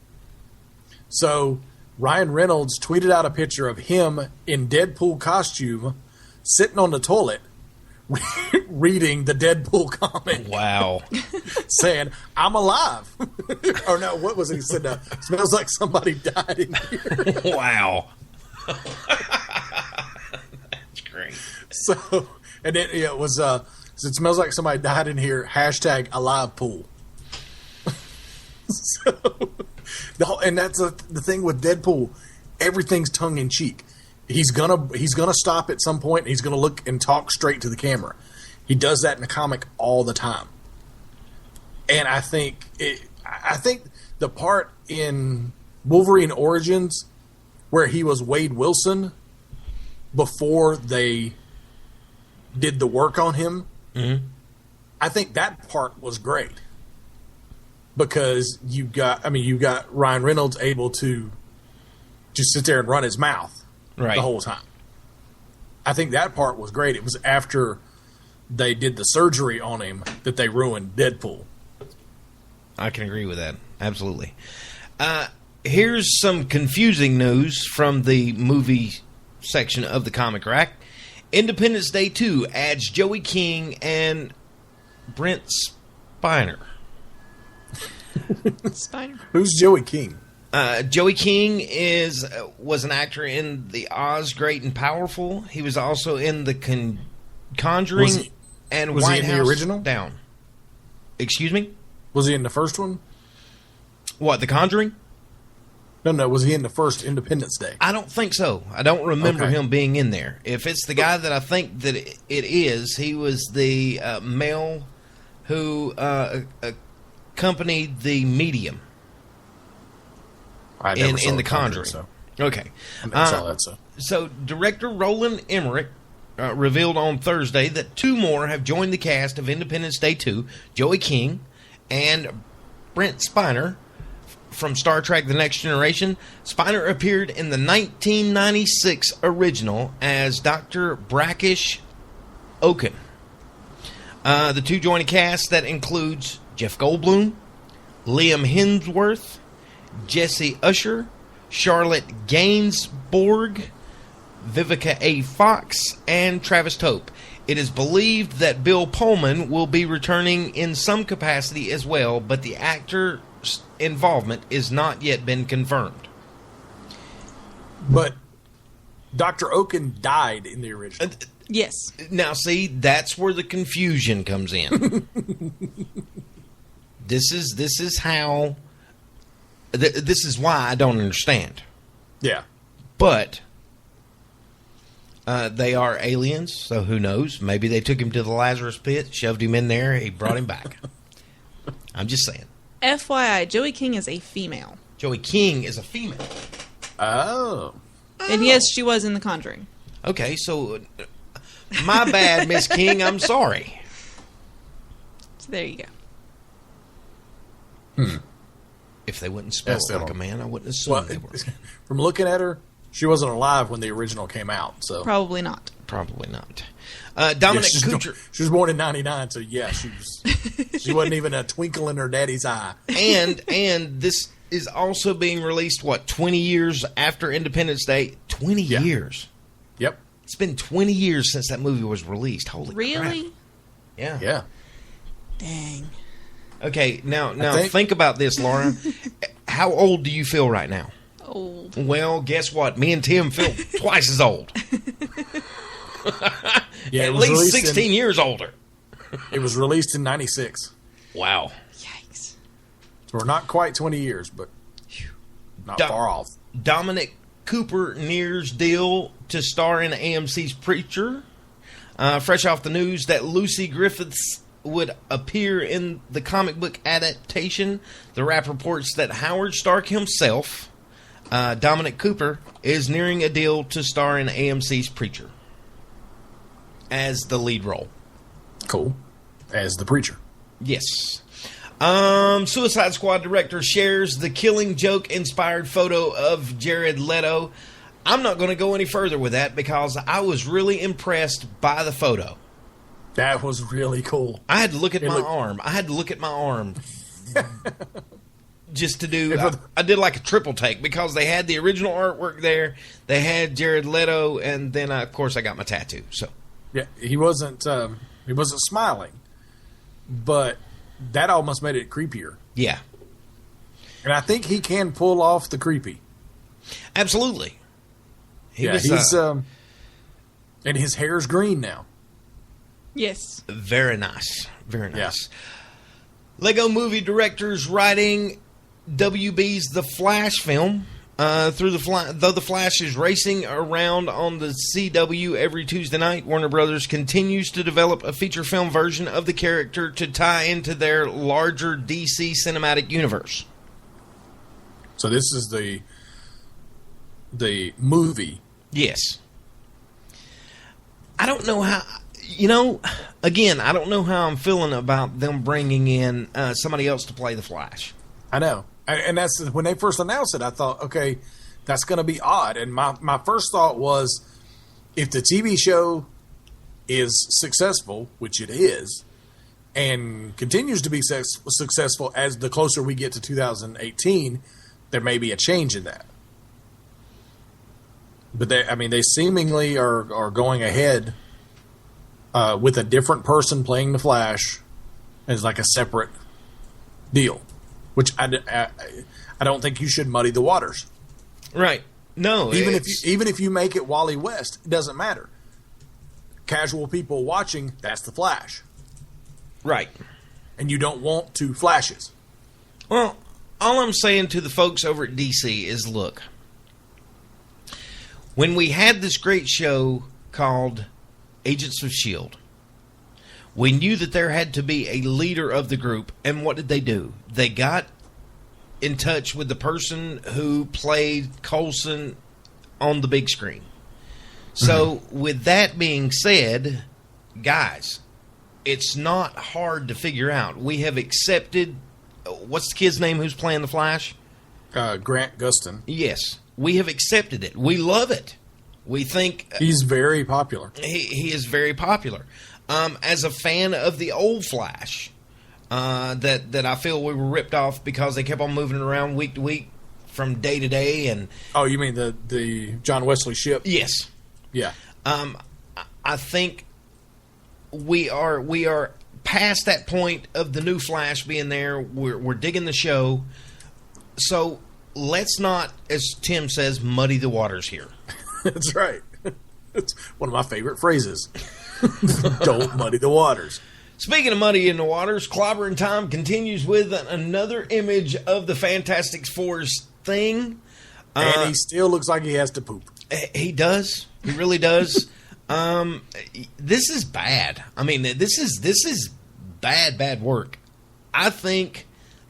So Ryan Reynolds tweeted out a picture of him in Deadpool costume sitting on the toilet reading the Deadpool comic. Wow. Saying, I'm alive. Or no, what was it? He said, smells like somebody died in here. Wow. That's great. So, and then it was, it smells like somebody died in here, hashtag alive pool. So, and that's the thing with Deadpool. Everything's tongue in cheek. He's gonna stop at some point. And he's gonna look and talk straight to the camera. He does that in the comic all the time. And I think the part in Wolverine Origins where he was Wade Wilson before they did the work on him, I think that part was great. Because you got Ryan Reynolds able to just sit there and run his mouth the whole time. I think that part was great. It was after they did the surgery on him that they ruined Deadpool. I can agree with that. Absolutely. Here's some confusing news from the movie section of the Comic Rack. Independence Day 2 adds Joey King and Brent Spiner. Who's Joey King? Joey King was an actor in The Oz Great and Powerful. He was also in The Conjuring and was White he in House the original? Down. Excuse me? Was he in the first one? What, The Conjuring? No. Was he in the first Independence Day? I don't think so. I don't remember him being in there. If it's the guy that I think that it is, he was the male who accompanied the medium in The Conjuring. So. Okay. So director Roland Emmerich revealed on Thursday that 2 more have joined the cast of Independence Day 2, Joey King and Brent Spiner from Star Trek The Next Generation. Spiner appeared in the 1996 original as Dr. Brackish Oaken. The 2 join a cast that includes Jeff Goldblum, Liam Hemsworth, Jesse Usher, Charlotte Gainsbourg, Vivica A. Fox, and Travis Tope. It is believed that Bill Pullman will be returning in some capacity as well, but the actor's involvement is not yet been confirmed. But Dr. Oaken died in the original. Yes. Now, see, that's where the confusion comes in. This is how... this is why I don't understand. Yeah. But they are aliens, so who knows? Maybe they took him to the Lazarus pit, shoved him in there, he brought him back. I'm just saying. FYI, Joey King is a female. Joey King is a female. Oh. And yes, she was in The Conjuring. Okay, so my bad, Miss King. I'm sorry. So there you go. If they wouldn't spell it like a man, I wouldn't assume they were. From looking at her, she wasn't alive when the original came out. So Probably not. Probably not. Dominic Kucher. She was born in 1999, so yeah, she wasn't even a twinkle in her daddy's eye. And this is also being released, 20 years after Independence Day? 20 years. Yep. It's been 20 years since that movie was released. Holy crap. Really? Yeah. Yeah. Dang. Okay, now think about this, Laura. How old do you feel right now? Old. Well, guess what? Me and Tim feel twice as old. Yeah, at least 16 years older. It was released in 96. Wow. Yikes. So we're not quite 20 years, but not far off. Dominic Cooper nears deal to star in AMC's Preacher. Fresh off the news that Lucy Griffiths would appear in the comic book adaptation, the Wrap reports that Howard Stark himself, Dominic Cooper, is nearing a deal to star in AMC's Preacher as the lead role. Cool. As the Preacher. Yes. Suicide Squad director shares the Killing Joke-inspired photo of Jared Leto. I'm not going to go any further with that because I was really impressed by the photo. That was really cool. I had to look at my arm. Just to do, I did like a triple take because they had the original artwork there. They had Jared Leto, and then of course I got my tattoo. So yeah, he wasn't smiling, but that almost made it creepier. Yeah, and I think he can pull off the creepy. Absolutely. He's and his hair's green now. Yes, very nice, very nice. Yeah. Lego Movie directors writing WB's The Flash film. Though the Flash is racing around on the CW every Tuesday night, Warner Brothers continues to develop a feature film version of the character to tie into their larger DC cinematic universe. So this is the movie. Yes. I don't know how... again, I don't know how I'm feeling about them bringing in somebody else to play the Flash. I know. And that's when they first announced it, I thought, okay, that's going to be odd. And my first thought was, if the TV show is successful, which it is, and continues to be successful as the closer we get to 2018, there may be a change in that. But they seemingly are going ahead with a different person playing the Flash as like a separate deal, which I don't think you should muddy the waters. Right. No. Even if you make it Wally West, it doesn't matter. Casual people watching, that's the Flash. Right. And you don't want two Flashes. Well, all I'm saying to the folks over at DC is, look, when we had this great show called Agents of S.H.I.E.L.D., we knew that there had to be a leader of the group, and what did they do? They got in touch with the person who played Coulson on the big screen. So, with that being said, guys, it's not hard to figure out. We have accepted... What's the kid's name who's playing the Flash? Grant Gustin. Yes. We have accepted it. We love it. We think... he's very popular. He is very popular. As a fan of the old Flash, that I feel we were ripped off because they kept on moving around week to week from day to day. And oh, you mean the John Wesley ship? Yes. Yeah. I think we are past that point of the new Flash being there. We're digging the show. So let's not, as Tim says, muddy the waters here. That's right. It's one of my favorite phrases. Don't muddy the waters. Speaking of muddying the waters, Clobbering Tom continues with another image of the Fantastic Four's thing. And he still looks like he has to poop. He does. He really does. This is bad. I mean, this is bad work. I think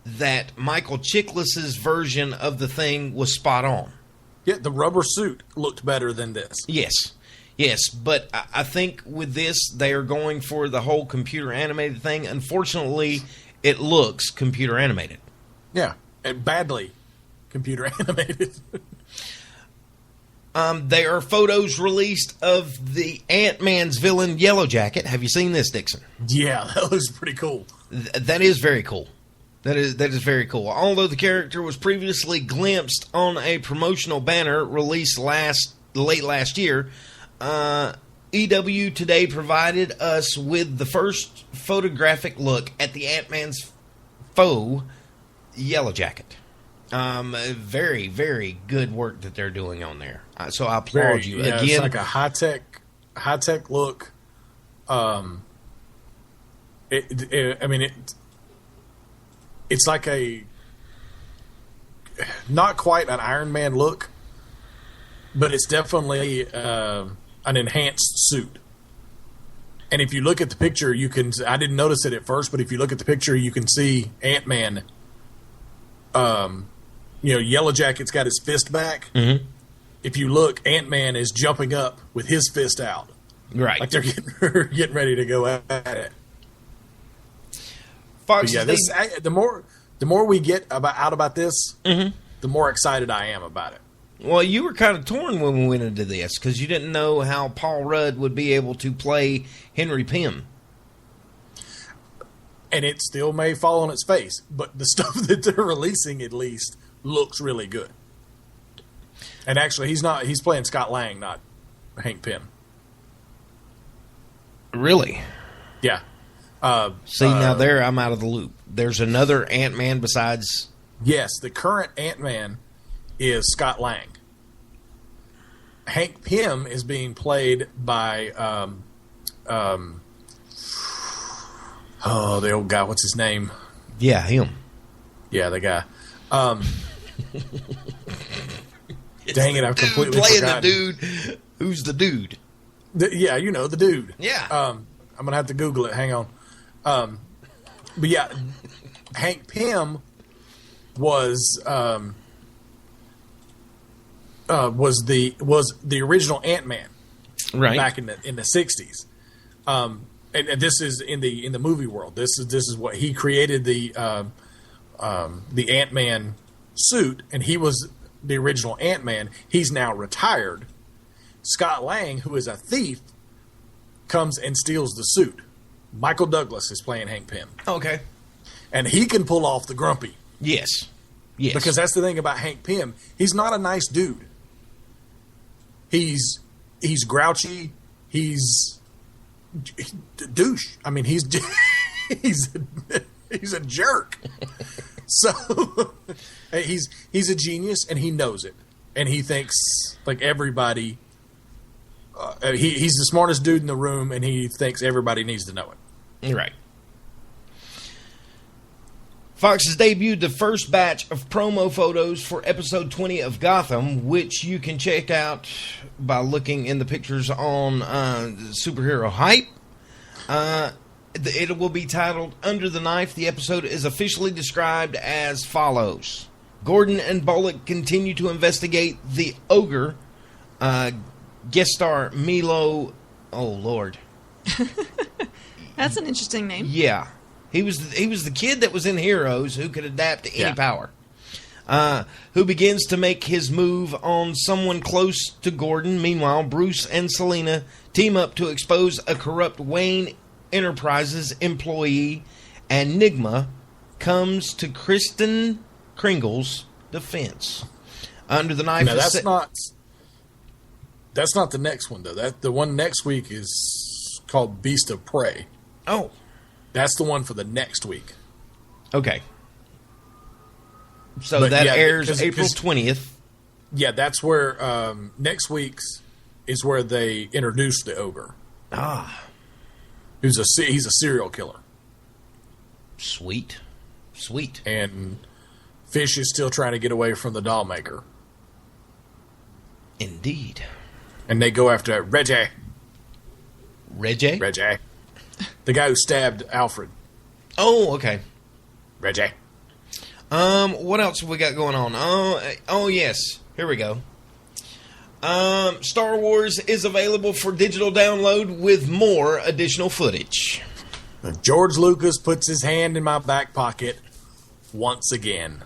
that Michael Chiklis's version of the thing was spot on. Yeah, the rubber suit looked better than this. Yes, but I think with this, they are going for the whole computer animated thing. Unfortunately, it looks computer animated. Yeah, and badly computer animated. There are photos released of the Ant-Man's villain, Yellow Jacket. Have you seen this, Dixon? Yeah, that looks pretty cool. That is very cool. That is very cool. Although the character was previously glimpsed on a promotional banner released late last year, EW Today provided us with the first photographic look at the Ant-Man's foe, Yellow Jacket. Very, very good work that they're doing on there. So I applaud you again. It's like a high tech look. It's like a not quite an Iron Man look, but it's definitely an enhanced suit. And if you look at the picture, you can. I didn't notice it at first, but if you look at the picture, you can see Ant-Man. Yellow Jacket's got his fist back. Mm-hmm. If you look, Ant-Man is jumping up with his fist out. Right. Like they're getting ready to go at it. Fox, yeah, the more we get out about this, mm-hmm. the more excited I am about it. Well, you were kind of torn when we went into this because you didn't know how Paul Rudd would be able to play Henry Pym. And it still may fall on its face, but the stuff that they're releasing at least looks really good. And actually, he's playing Scott Lang, not Hank Pym. Really? Yeah. See, now there I'm out of the loop. There's another Ant-Man besides... Yes, the current Ant-Man is Scott Lang. Hank Pym is being played by... the old guy. What's his name? Yeah, him. Yeah, the guy. Dang it, I've completely playing forgotten. the dude. Who's the dude? Yeah, you know, the dude. Yeah. I'm going to have to Google it. Hang on. But yeah, Hank Pym was the original Ant-Man. Right. Back in the 60s. And this is in the movie world. This is what he created, the Ant-Man suit, and he was the original Ant-Man. He's now retired. Scott Lang, who is a thief, comes and steals the suit. Michael Douglas is playing Hank Pym. Okay. And he can pull off the grumpy. Yes. Yes. Because that's the thing about Hank Pym. He's not a nice dude. He's grouchy. He's a douche. I mean, he's a jerk. So he's a genius, and he knows it, and he thinks like everybody. He's the smartest dude in the room, and he thinks everybody needs to know it. Right. Fox has debuted the first batch of promo photos for episode 20 of Gotham, which you can check out by looking in the pictures on Superhero Hype. It will be titled Under the Knife. The episode is officially described as follows. Gordon and Bullock continue to investigate the ogre. Guest star Milo. Oh, Lord. That's an interesting name. Yeah. He was the kid that was in Heroes who could adapt to any power. Who begins to make his move on someone close to Gordon. Meanwhile, Bruce and Selena team up to expose a corrupt Wayne Enterprises employee, and Nigma comes to Kristen Kringle's defense. Under the Knife. Now, that's not the next one, though. The one next week is called Beast of Prey. Oh. That's the one for the next week. Okay. So but that airs April 20th. Yeah, that's where next week's is where they introduce the ogre. Ah. He's a serial killer. Sweet. And Fish is still trying to get away from the doll maker. Indeed. And they go after Reggie. Reggie? Reggie. The guy who stabbed Alfred. Oh, okay. Reggie. What else have we got going on? Oh yes. Here we go. Star Wars is available for digital download with more additional footage. George Lucas puts his hand in my back pocket once again.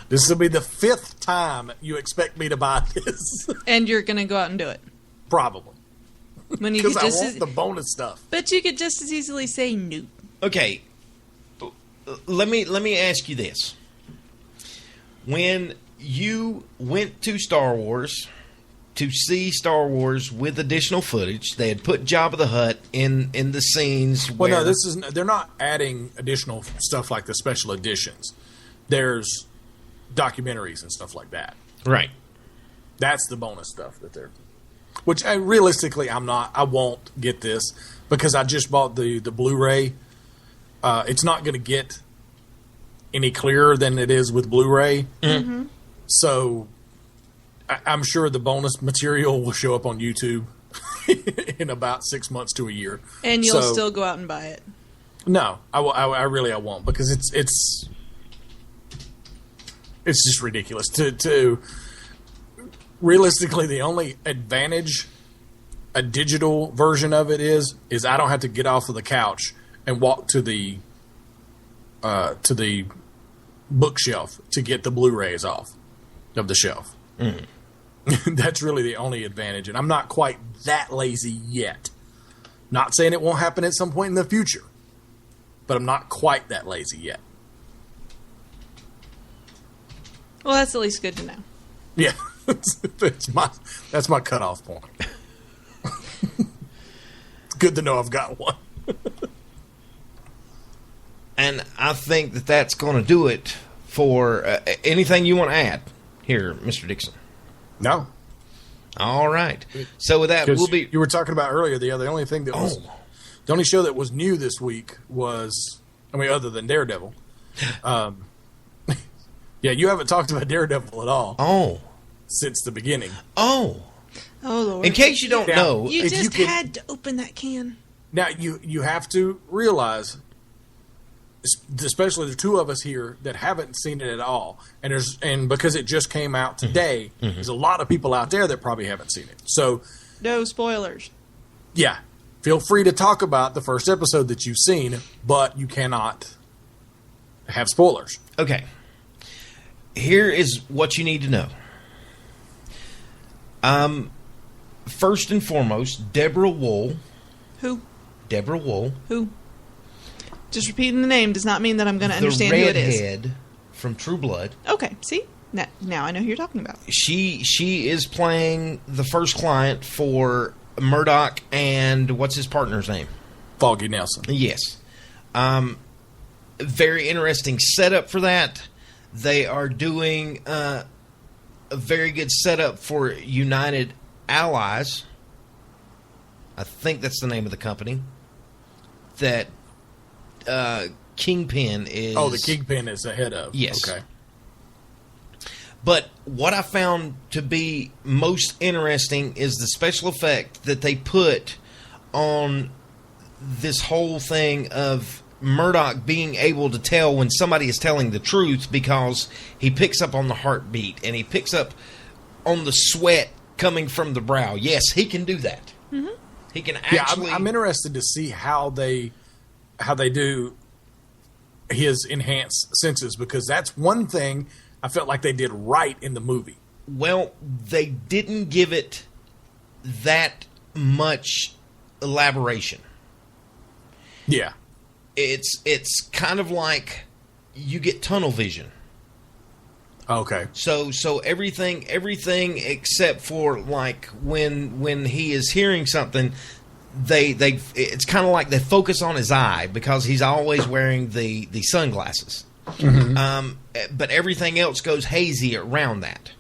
This will be the 5th time you expect me to buy this. And you're going to go out and do it. Probably. Because I want the bonus stuff. But you could just as easily say no. Okay. Let me ask you this. When you went to Star Wars to see Star Wars with additional footage, they had put Jabba the Hutt in the scenes. Well, no, they're not adding additional stuff like the special editions. There's documentaries and stuff like that. Right. That's the bonus stuff that they're. Which realistically, I won't get this because I just bought the Blu-ray. It's not going to get any clearer than it is with Blu-ray. Mm-hmm. So I'm sure the bonus material will show up on YouTube in about 6 months to a year. And you'll still go out and buy it. No, I won't because it's just ridiculous to realistically, the only advantage a digital version of it is I don't have to get off of the couch and walk to the bookshelf to get the Blu-rays off of the shelf. Mm. That's really the only advantage, and I'm not quite that lazy yet Not saying it won't happen at some point in the future, but I'm not quite that lazy yet. Well, that's at least good to know. Yeah, that's my cutoff point. It's good to know I've got one. And I think that that's going to do it for anything you want to add here, Mr. Dixon. No. All right. So with that, we'll be. You were talking about earlier the only thing that was the only show that was new this week was, I mean, other than Daredevil. Yeah, you haven't talked about Daredevil at all. Oh. Since the beginning. Oh. Oh, Lord. In case you don't know. You just had to open that can. Now, you have to realize, especially the two of us here that haven't seen it at all, and because it just came out today, there's a lot of people out there that probably haven't seen it. So, no spoilers. Yeah. Feel free to talk about the first episode that you've seen, but you cannot have spoilers. Okay. Here is what you need to know. First and foremost, Deborah Wool. Who? Deborah Wool. Who? Just repeating the name does not mean that I'm going to understand who it is. The redhead from True Blood. Okay, see? Now I know who you're talking about. She is playing the first client for Murdoch and what's his partner's name? Foggy Nelson. Yes. Very interesting setup for that. They are doing a very good setup for United Allies. I think that's the name of the company. That Kingpin is... Oh, the Kingpin is the head of. Yes. Okay. But what I found to be most interesting is the special effect that they put on this whole thing of Murdoch being able to tell when somebody is telling the truth, because he picks up on the heartbeat and he picks up on the sweat coming from the brow. Yes, he can do that. Mm-hmm. He can actually... Yeah, I'm interested to see how they do his enhanced senses, because that's one thing I felt like they did right in the movie. Well, they didn't give it that much elaboration. Yeah. It's kind of like you get tunnel vision. Okay. So everything except for like when he is hearing something, it's kind of like they focus on his eye because he's always wearing the sunglasses. Mm-hmm. But everything else goes hazy around that.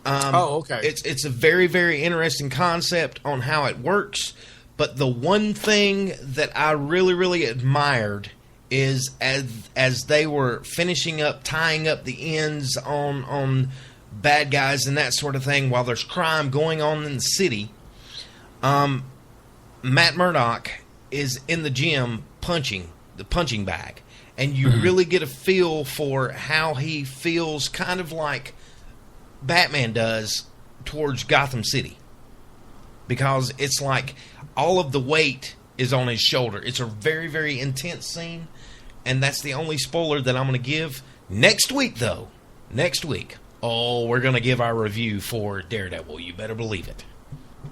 Okay. It's a very, very interesting concept on how it works. But the one thing that I really, really admired is as they were finishing up, tying up the ends on bad guys and that sort of thing, while there's crime going on in the city, Matt Murdock is in the gym punching the punching bag. And you really get a feel for how he feels, kind of like Batman does towards Gotham City. Because it's like all of the weight is on his shoulder. It's a very, very intense scene. And that's the only spoiler that I'm going to give. Next week, though. Next week. Oh, we're going to give our review for Daredevil. You better believe it.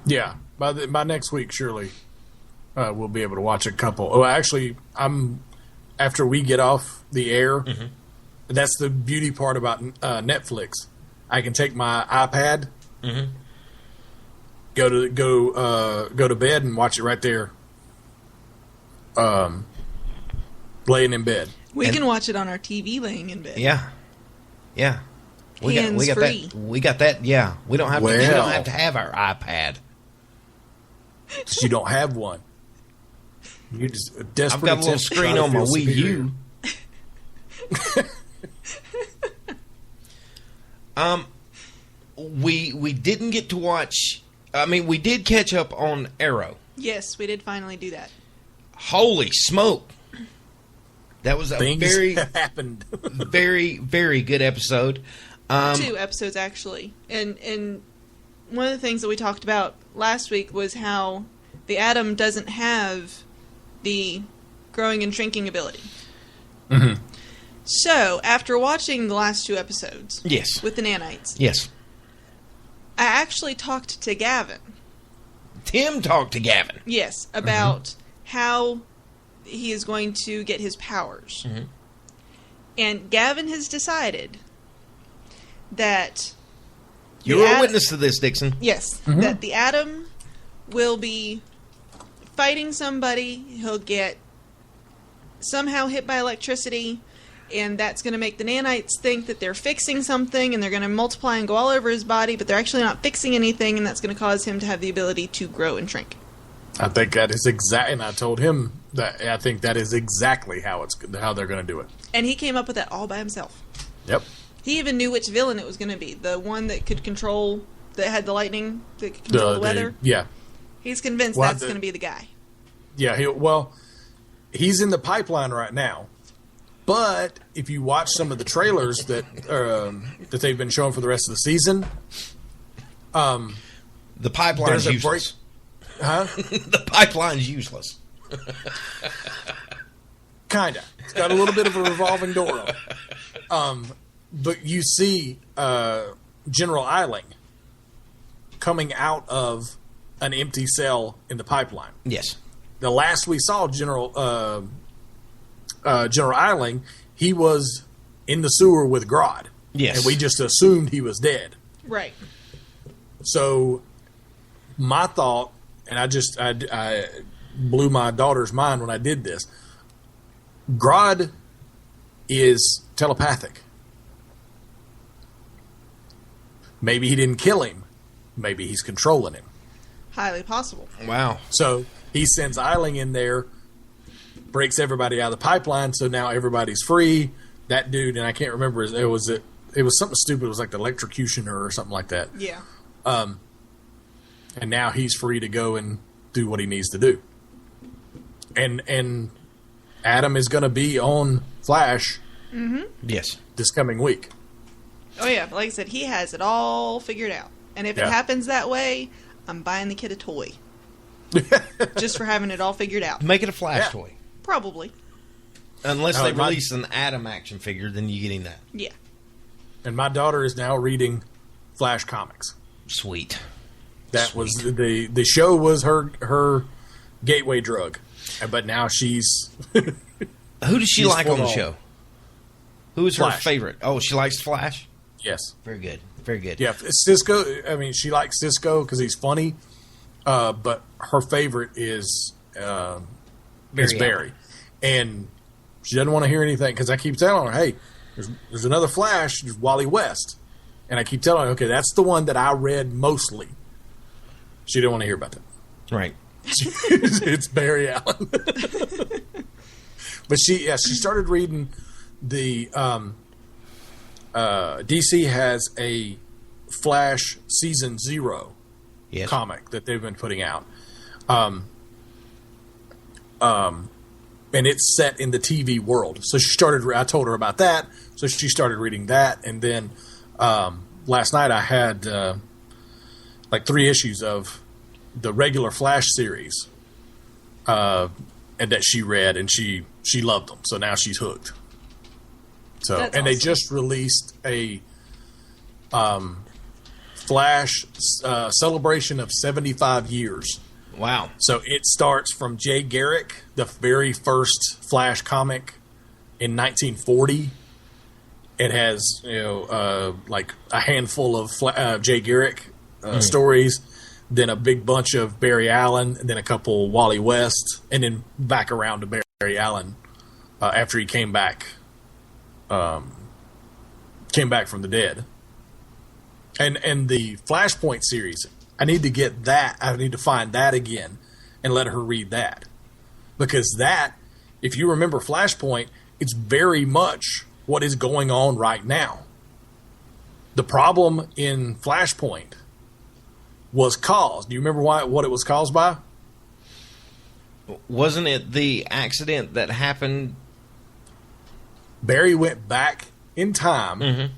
Yeah. By next week, surely, we'll be able to watch a couple. Oh, actually, after we get off the air, that's the beauty part about Netflix. I can take my iPad, go to bed and watch it right there, laying in bed. We can watch it on our TV laying in bed. Yeah. We got Hands-free. that. We got that. Yeah, we don't have to have our iPad. You don't have one. You're just a desperate. I've got a little screen on my Wii U. We didn't get to watch. I mean, we did catch up on Arrow. Yes, we did finally do that. Holy smoke! That was a very happened. very, very good episode. 2 episodes actually, and one of the things that we talked about last week was how the Atom doesn't have the growing and shrinking ability. Mm-hmm. So, after watching the last 2 episodes, yes, with the nanites, yes, I actually talked to Gavin. Tim talked to Gavin. Yes, about how he is going to get his powers. Mm-hmm. And Gavin has decided that... You're a witness to this, Dixon. Yes, that the Atom will be fighting somebody. He'll get somehow hit by electricity, and that's going to make the nanites think that they're fixing something, and they're going to multiply and go all over his body, but they're actually not fixing anything, and that's going to cause him to have the ability to grow and shrink. I think that is exact, and I told him that I think that is exactly how they're going to do it. And he came up with that all by himself. Yep. He even knew which villain it was going to be. The one that could control, that had the lightning, that could control the weather. Yeah. He's convinced that's going to be the guy. Yeah, he's in the pipeline right now. But if you watch some of the trailers that they've been showing for the rest of the season, the pipeline's useless. The pipeline's useless. Kinda. It's got a little bit of a revolving door on it. But you see General Eiling coming out of an empty cell in the pipeline. Yes. The last we saw General Eiling, he was in the sewer with Grodd. Yes. And we just assumed he was dead. So my thought, and I blew my daughter's mind when I did this, Grodd is telepathic. Maybe he didn't kill him. Maybe he's controlling him. Highly possible. Wow. So he sends Eiling in there, breaks everybody out of the pipeline, so now everybody's free. That dude, and I can't remember, it was something stupid. It was like the electrocutioner or something like that. Yeah. And now he's free to go and do what he needs to do. And Adam is going to be on Flash. Yes. This coming week. Oh yeah, but like I said, he has it all figured out. And if it happens that way, I'm buying the kid a toy. Just for having it all figured out. Make it a Flash toy. Probably. Unless they release an Atom action figure, then you're getting that. Yeah. And my daughter is now reading Flash comics. Sweet. That was the show was her gateway drug. But now she's Who does she like on the show? Who is her Flash. favorite? Oh, she likes Flash? Yes. Very good. Very good. Yeah, Cisco, I mean, she likes Cisco because he's funny. But her favorite is Barry. And she doesn't want to hear anything because I keep telling her, hey, there's another Flash, there's Wally West. And I keep telling her, okay, that's the one that I read mostly. She didn't want to hear about that. Right. It's Barry Allen. But she started reading the DC has a Flash Season 0 comic that they've been putting out. And it's set in the TV world. So I told her about that. So she started reading that. And then last night I had like 3 issues of the regular Flash series and that she read, and she loved them. So now she's hooked. So That's and they awesome. just released a Flash celebration of 75 years. Wow. So it starts from Jay Garrick, the very first Flash comic in 1940. It has, like a handful of Jay Garrick stories, then a big bunch of Barry Allen, and then a couple Wally West, and then back around to Barry Allen after he came back from the dead. And the Flashpoint series, I need to get that. I need to find that again and let her read that. Because that, if you remember Flashpoint, it's very much what is going on right now. The problem in Flashpoint was caused. Do you remember what it was caused by? Wasn't it the accident that happened? Barry went back in time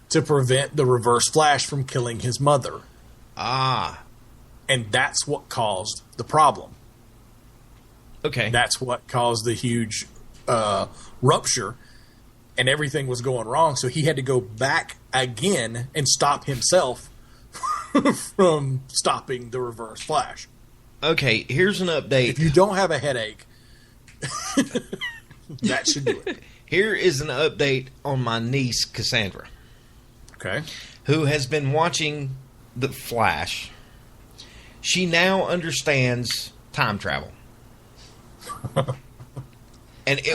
to prevent the Reverse Flash from killing his mother. Ah. And that's what caused the problem. Okay. That's what caused the huge rupture, and everything was going wrong. So he had to go back again and stop himself from stopping the Reverse Flash. Okay, here's an update. If you don't have a headache, that should do it. Here is an update on my niece, Cassandra. Okay. Who has been watching The Flash. She now understands time travel. And it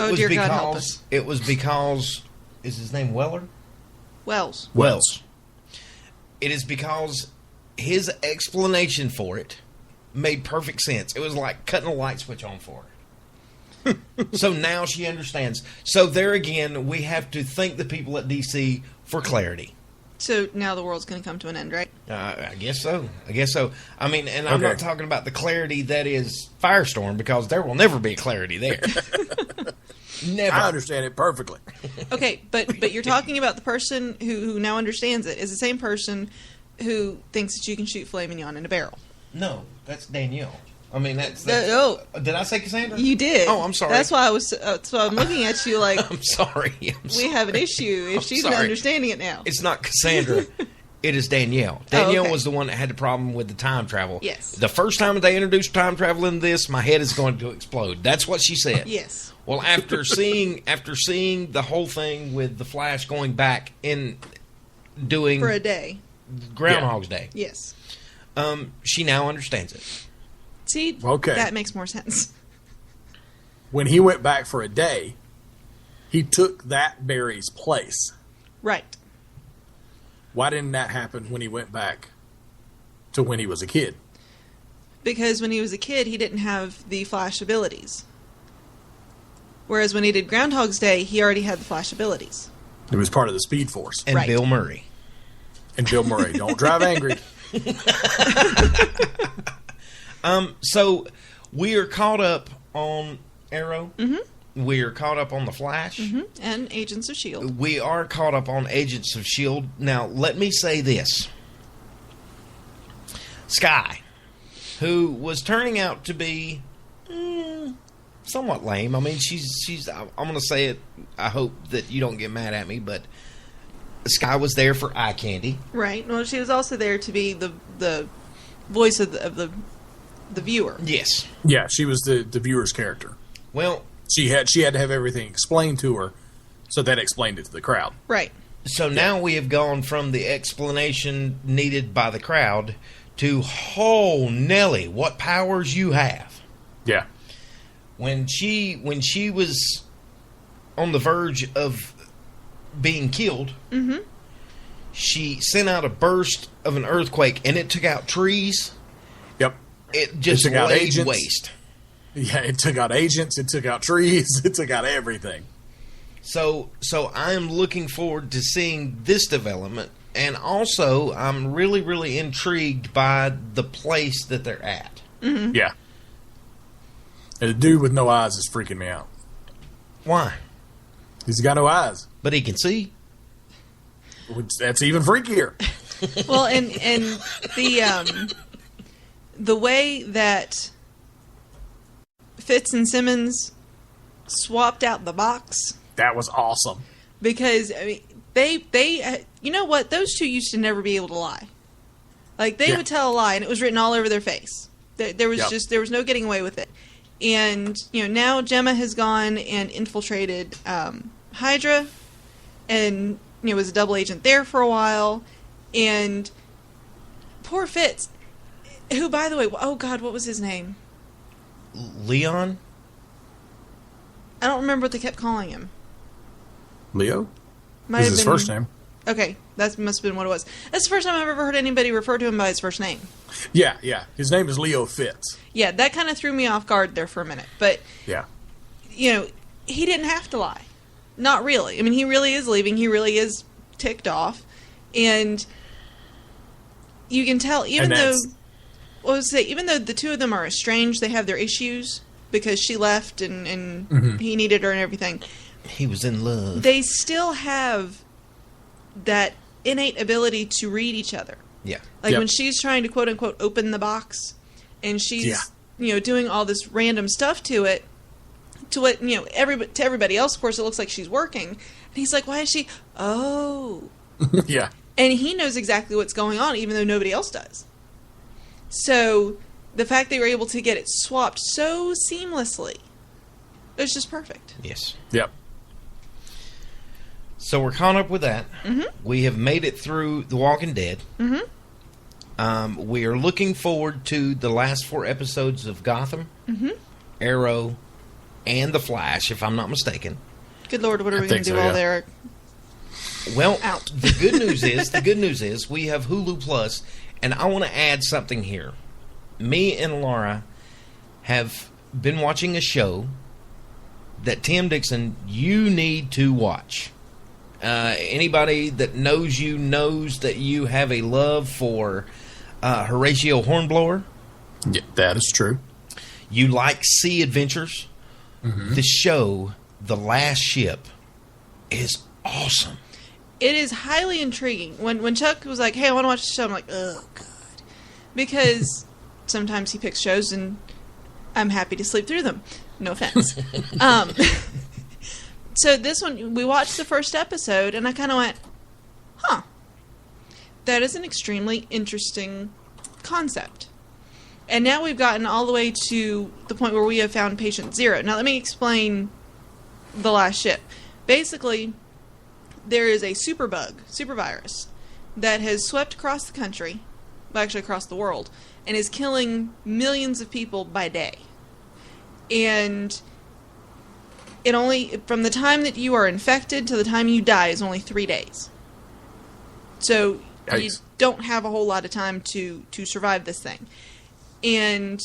was because is his name Weller? Wells. It is because his explanation for it made perfect sense. It was like cutting a light switch on for her. So now she understands. So there again, we have to thank the people at DC for clarity. So now the world's going to come to an end, right? I guess so. I mean, and I'm not talking about the clarity that is Firestorm, because there will never be clarity there. Never. I understand it perfectly. Okay, but you're talking about the person who now understands it is the same person who thinks that you can shoot filet mignon in a barrel. No, that's Danielle. I mean, that's did I say Cassandra? You did. Oh, I'm sorry. That's why I'm looking at you like I'm sorry. We have an issue if she's not understanding it now. It's not Cassandra. It is Danielle. Danielle was the one that had the problem with the time travel. Yes. The first time they introduced time travel in this, my head is going to explode. That's what she said. Yes. Well, after seeing the whole thing with the Flash going back and doing for a day, Groundhog's Day. Yes. She now understands it. See, that makes more sense. When he went back for a day, he took that Barry's place. Right. Why didn't that happen when he went back to when he was a kid? Because when he was a kid, he didn't have the Flash abilities. Whereas when he did Groundhog's Day, he already had the Flash abilities. It was part of the Speed Force. And Bill Murray. Don't drive angry. So we are caught up on Arrow. Mm-hmm. We are caught up on the Flash. Mm-hmm. And Agents of S.H.I.E.L.D. We are caught up on Agents of S.H.I.E.L.D. Now, let me say this. Skye, who was turning out to be somewhat lame. I mean, she's. I'm going to say it. I hope that you don't get mad at me, but Skye was there for eye candy. Right. Well, she was also there to be the voice of the viewer. Yes. Yeah, she was the viewer's character. Well, she had to have everything explained to her, so that explained it to the crowd. Right. So now we have gone from the explanation needed by the crowd to, oh, Nelly, what powers you have. Yeah. When she was on the verge of being killed, mm-hmm. she sent out a burst of an earthquake, and it took out trees. Yep. It just took out laid agents. waste. Yeah, it took out agents. It took out trees. It took out everything. So I'm looking forward to seeing this development, and also I'm really, really intrigued by the place that they're at. Mm-hmm. Yeah. And the dude with no eyes is freaking me out. Why? He's got no eyes. But he can see. That's even freakier. Well, and the way that Fitz and Simmons swapped out the box. That was awesome. Because I mean, they you know what? Those two used to never be able to lie. Like they would tell a lie, and it was written all over their face. There was there was no getting away with it. And now Gemma has gone and infiltrated Hydra, and was a double agent there for a while. And poor Fitz, who, by the way, oh God, what was his name? Leon? I don't remember what they kept calling him. Leo? Might This have is his been- first name. Okay, that must have been what it was. That's the first time I've ever heard anybody refer to him by his first name. Yeah. His name is Leo Fitz. Yeah, that kind of threw me off guard there for a minute. But, Yeah. he didn't have to lie. Not really. I mean, he really is leaving. He really is ticked off. And you can tell, even though the two of them are estranged, they have their issues because she left and Mhm. he needed her and everything. He was in love. They still have that innate ability to read each other. Yeah. Like when she's trying to quote unquote open the box and she's doing all this random stuff to it, to what to everybody else, of course, it looks like she's working. And he's like, why is she? Oh. Yeah. And he knows exactly what's going on, even though nobody else does. So the fact they were able to get it swapped so seamlessly, it was just perfect. Yes. Yep. So we're caught up with that. Mm-hmm. We have made it through The Walking Dead. Mm-hmm. We are looking forward to the last 4 episodes of Gotham, Mm-hmm. Arrow, and The Flash, if I'm not mistaken. Good Lord, what are I we going think to do so, while yeah. they're Well, out? the good news is we have Hulu Plus, and I want to add something here. Me and Laura have been watching a show that Tim Dixon, you need to watch. Anybody that knows you knows that you have a love for Horatio Hornblower. Yeah, that is true. You like sea adventures. Mm-hmm. The show, The Last Ship, is awesome. It is highly intriguing. When Chuck was like, "Hey, I want to watch the show," I'm like, "Oh God," because sometimes he picks shows and I'm happy to sleep through them. No offense. So this one, we watched the first episode, and I kind of went, "Huh, that is an extremely interesting concept." And now we've gotten all the way to the point where we have found patient 0. Now let me explain The Last Ship. Basically, there is a super virus, that has swept across the country, well, actually across the world, and is killing millions of people by day. And it only, from the time that you are infected to the time you die, is only 3 days. So you don't have a whole lot of time to survive this thing. And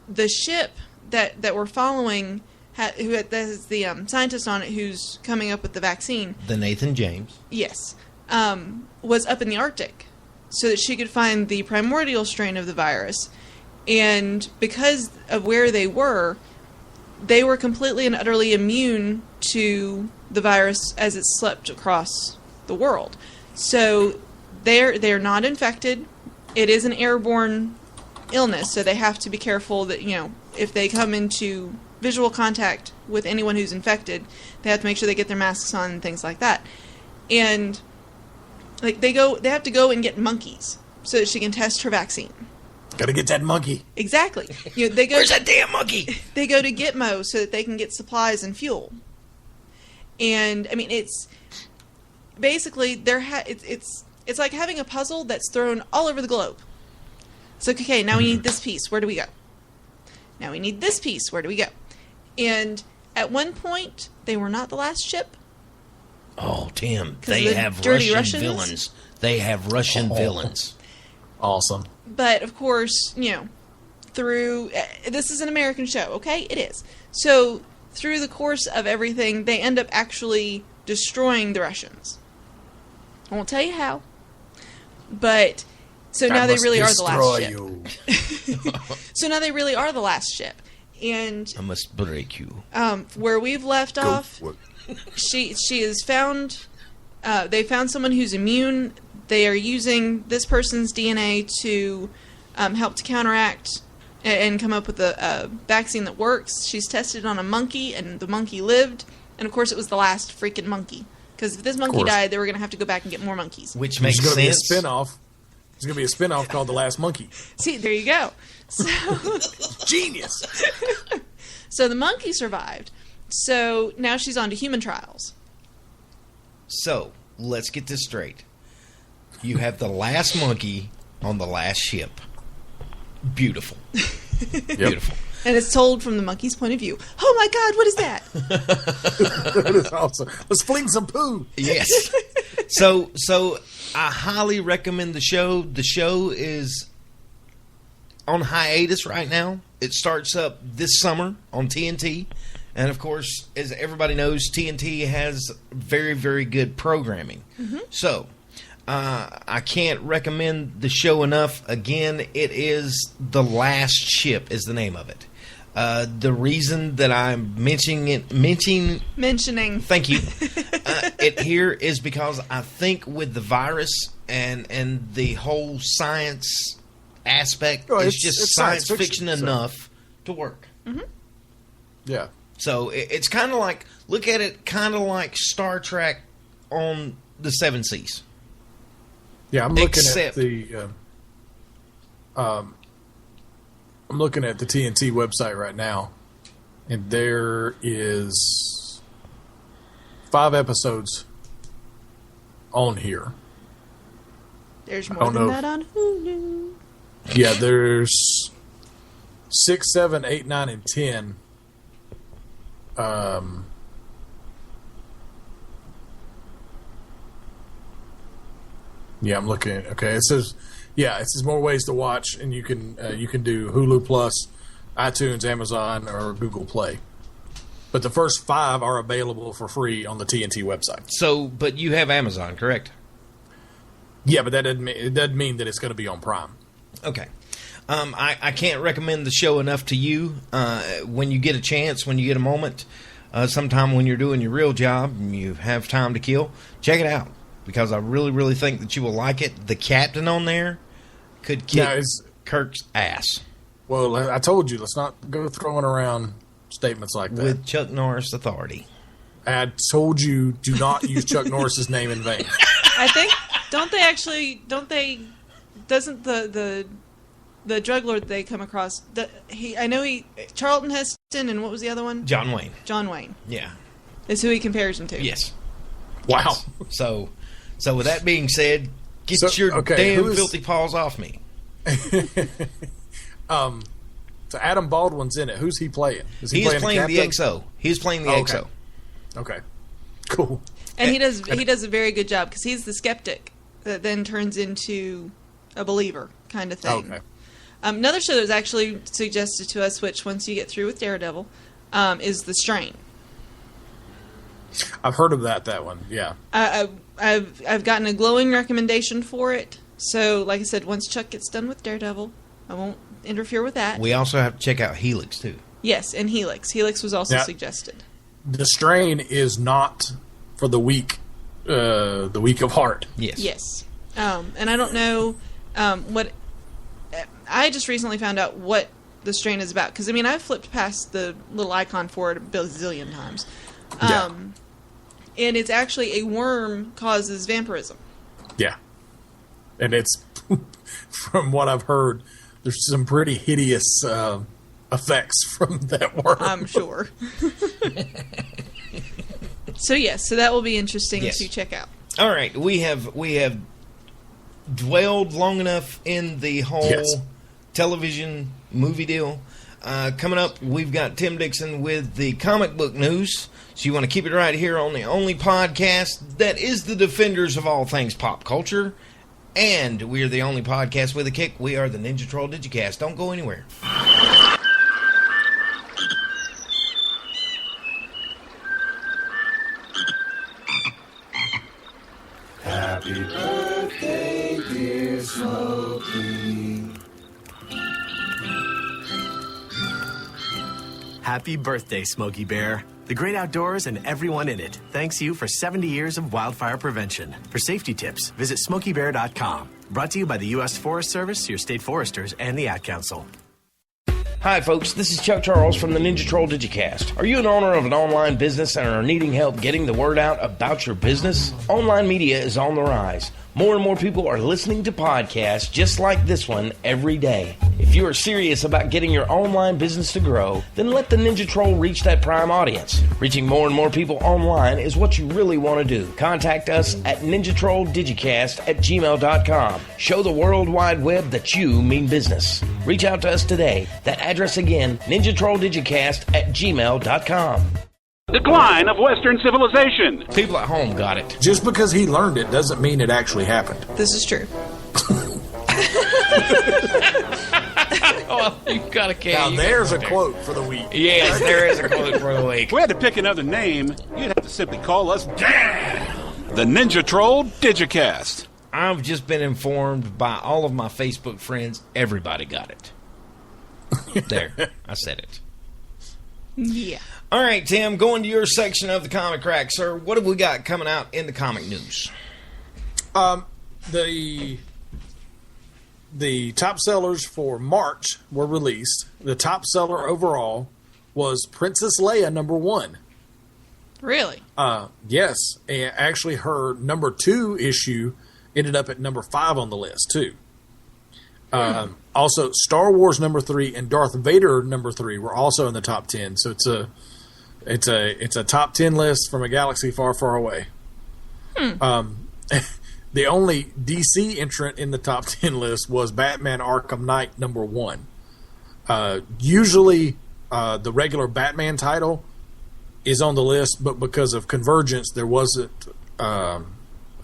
the ship that we're following, that has the scientist on it who's coming up with the vaccine. The Nathan James. Yes. Was up in the Arctic so that she could find the primordial strain of the virus. And because of where they were completely and utterly immune to the virus as it swept across the world. So they're not infected. It is an airborne illness, so they have to be careful that, if they come into visual contact with anyone who's infected, they have to make sure they get their masks on and things like that. And like they have to go and get monkeys so that she can test her vaccine. Gotta get that monkey. Exactly. They go. Where's that damn monkey? They go to Gitmo so that they can get supplies and fuel. And I mean, it's basically it's like having a puzzle that's thrown all over the globe. It's like, okay, now we need this piece. Where do we go? Now we need this piece. Where do we go? And at one point, they were not the last ship. Oh, Tim, they have dirty Russian Russians? villains. They have Russian villains. Awesome. But of course, through this is an American show, okay? It is. So through the course of everything, they end up actually destroying the Russians. I won't tell you how, but so now they really are the last ship. So now they really are the last ship, and I must break you. Where we've left off, she is found. They found someone who's immune. They are using this person's DNA to help to counteract and come up with a vaccine that works. She's tested on a monkey, and the monkey lived. And of course, it was the last freaking monkey. Because if this monkey died, they were going to have to go back and get more monkeys. Which makes sense. There's going to be a spinoff. There's going to be a spinoff called The Last Monkey. See, there you go. So, genius. So the monkey survived. So now she's on to human trials. So let's get this straight. You have the last monkey on the last ship. Beautiful. Beautiful. And it's told from the monkey's point of view. Oh my God, what is that? That is awesome. Let's fling some poo. Yes. So I highly recommend the show. The show is on hiatus right now. It starts up this summer on TNT. And of course, as everybody knows, TNT has very, very good programming. Mm-hmm. So I can't recommend the show enough. Again, it is The Last Ship is the name of it. The reason that I'm mentioning. Thank you. It here is because I think with the virus and the whole science aspect, it's just science fiction enough to work. Mm-hmm. Yeah. So it's kind of like, look at it kind of like Star Trek on the Seven Seas. Yeah, I'm looking at the I'm looking at the TNT website right now, and there is 5 episodes on here. There's more than that on Hulu. Yeah, there's 6, 7, 8, 9, and 10. Yeah, I'm looking at. Okay, it says more ways to watch, and you can do Hulu Plus, iTunes, Amazon, or Google Play. But the first 5 are available for free on the TNT website. So, but you have Amazon, correct? Yeah, but it doesn't mean that it's going to be on Prime. Okay. I can't recommend the show enough to you. When you get a chance, when you get a moment, sometime when you're doing your real job and you have time to kill, check it out. Because I really, really think that you will like it. The captain on there could kick Kirk's ass. Well, I told you, let's not go throwing around statements like that. With Chuck Norris authority. I told you, do not use Chuck Norris's name in vain. I think, doesn't the drug lord they come across, Charlton Heston, and what was the other one? John Wayne. John Wayne. Yeah. Is who he compares him to. Yes. Wow. So with that being said, get your damn filthy paws off me. So Adam Baldwin's in it. Who's he playing? He's playing the XO. He's playing the XO. Okay. Cool. And he does a very good job because he's the skeptic that then turns into a believer kind of thing. Okay. Another show that was actually suggested to us, which once you get through with Daredevil, is The Strain. I've heard of that one. Yeah. I've gotten a glowing recommendation for it. So, like I said, once Chuck gets done with Daredevil, I won't interfere with that. We also have to check out Helix too. Yes, and Helix. Helix was also suggested. The Strain is not for the weak of heart. Yes. Yes. And I don't know what. I just recently found out what The Strain is about because I've flipped past the little icon for it a bazillion times. And it's actually a worm causes vampirism. Yeah. And it's, from what I've heard, there's some pretty hideous effects from that worm. I'm sure. So that will be interesting to check out. All right, we have dwelled long enough in the whole television movie deal. Coming up, we've got Tim Dixon with the comic book news. So you want to keep it right here on the only podcast that is the defenders of all things pop culture. And we are the only podcast with a kick. We are the Ninja Troll Digicast. Don't go anywhere. Happy birthday, dear Smokey. Happy birthday, Smokey Bear. The great outdoors and everyone in it. Thanks you for 70 years of wildfire prevention. For safety tips, visit SmokeyBear.com. Brought to you by the U.S. Forest Service, your state foresters, and the Ad Council. Hi, folks. This is Chuck Charles from the Ninja Troll Digicast. Are you an owner of an online business and are needing help getting the word out about your business? Online media is on the rise. More and more people are listening to podcasts just like this one every day. If you are serious about getting your online business to grow, then let the Ninja Troll reach that prime audience. Reaching more and more people online is what you really want to do. Contact us at ninjatrolldigicast@gmail.com. Show the World Wide Web that you mean business. Reach out to us today. That address again, ninjatrolldigicast@gmail.com. Decline of Western civilization. People at home got it. Just because he learned it doesn't mean it actually happened. This is true. Oh, you got a can. Now there's a quote for the week. Yes, there is a quote for the week. If we had to pick another name, you'd have to simply call us the Ninja Troll Digicast. I've just been informed by all of my Facebook friends. Everybody got it. There, I said it. Yeah. All right, Tim, going to your section of the comic rack, sir. What have we got coming out in the comic news? The top sellers for March were released. The top seller overall was Princess Leia #1. Really? Yes, and actually her #2 issue ended up at #5 on the list too. Also, Star Wars number 3 and Darth Vader number 3 were also in the top 10. So it's a top 10 list from a galaxy far, far away. The only DC entrant in the top 10 list was Batman Arkham Knight number 1. Usually, the regular Batman title is on the list, but because of Convergence, there wasn't a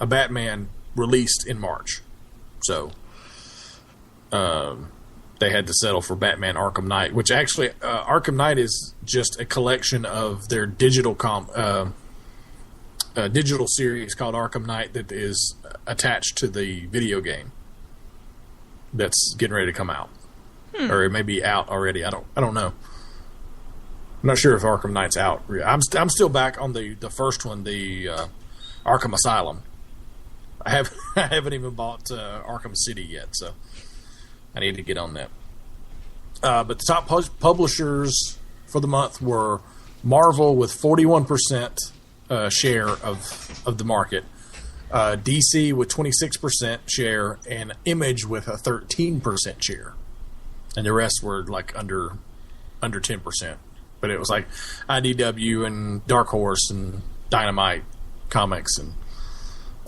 Batman released in March. So they had to settle for Batman Arkham Knight, which actually Arkham Knight is just a collection of their digital series called Arkham Knight that is attached to the video game that's getting ready to come out, or it may be out already. I don't know. I'm not sure if Arkham Knight's out. I'm still back on the first one, the Arkham Asylum. I haven't even bought Arkham City yet, so I need to get on that. But the top publishers for the month were Marvel with 41% share of the market, DC with 26% share, and Image with a 13% share, and the rest were like under 10%. But it was like IDW and Dark Horse and Dynamite Comics,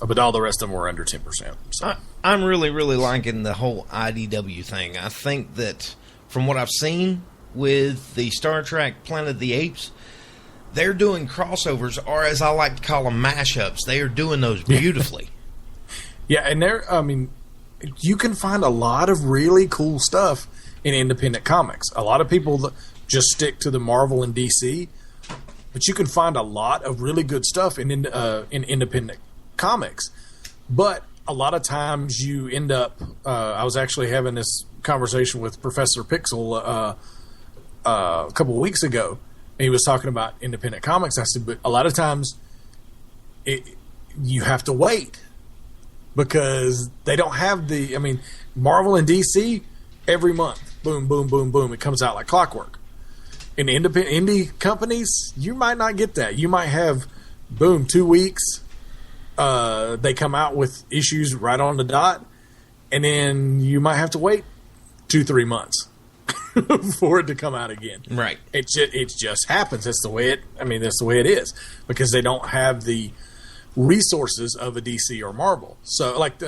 but all the rest of them were under 10%. So. I'm really, really liking the whole IDW thing. I think that from what I've seen with the Star Trek Planet of the Apes, they're doing crossovers, or as I like to call them, mashups. They are doing those beautifully. Yeah, and you can find a lot of really cool stuff in independent comics. A lot of people just stick to the Marvel and DC, but you can find a lot of really good stuff in independent comics. But a lot of times you end up... I was actually having this conversation with Professor Pixel a couple of weeks ago, and he was talking about independent comics. I said, but a lot of times you have to wait because they don't have the... I mean, Marvel and DC, every month, boom, boom, boom, boom, it comes out like clockwork. In indie companies, you might not get that. You might have, boom, 2 weeks. They come out with issues right on the dot, and then you might have to wait 2-3 months for it to come out again. Right. It just happens. That's the way it is, because they don't have the resources of a DC or Marvel. So, like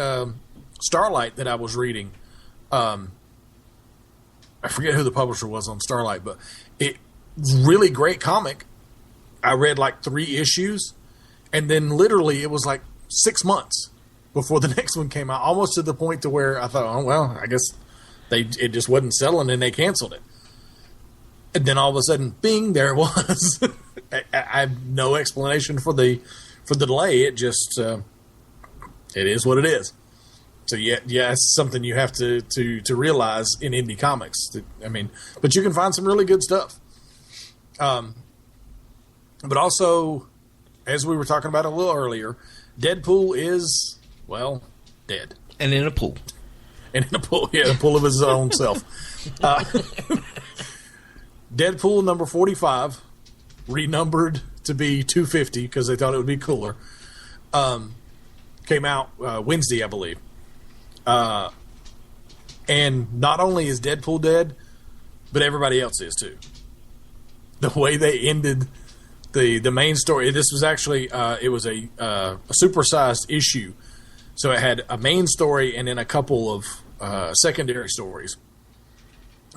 Starlight that I was reading, I forget who the publisher was on Starlight, but it really great comic. I read like 3 issues, and then literally it was like 6 months before the next one came out, almost to the point to where I thought, oh well, I guess it just wasn't selling, and they canceled it. And then all of a sudden, bing, there it was. I have no explanation for the delay. It just it is what it is. So yeah, it's something you have to realize in indie comics. But you can find some really good stuff. But also, as we were talking about a little earlier, Deadpool is, well, dead. And in a pool. And in a pool, yeah, a pool of his own self. Deadpool number 45, renumbered to be 250 because they thought it would be cooler, came out Wednesday, I believe. And not only is Deadpool dead, but everybody else is too. The way they ended the main story, this was actually it was a supersized issue, so it had a main story and then a couple of secondary stories.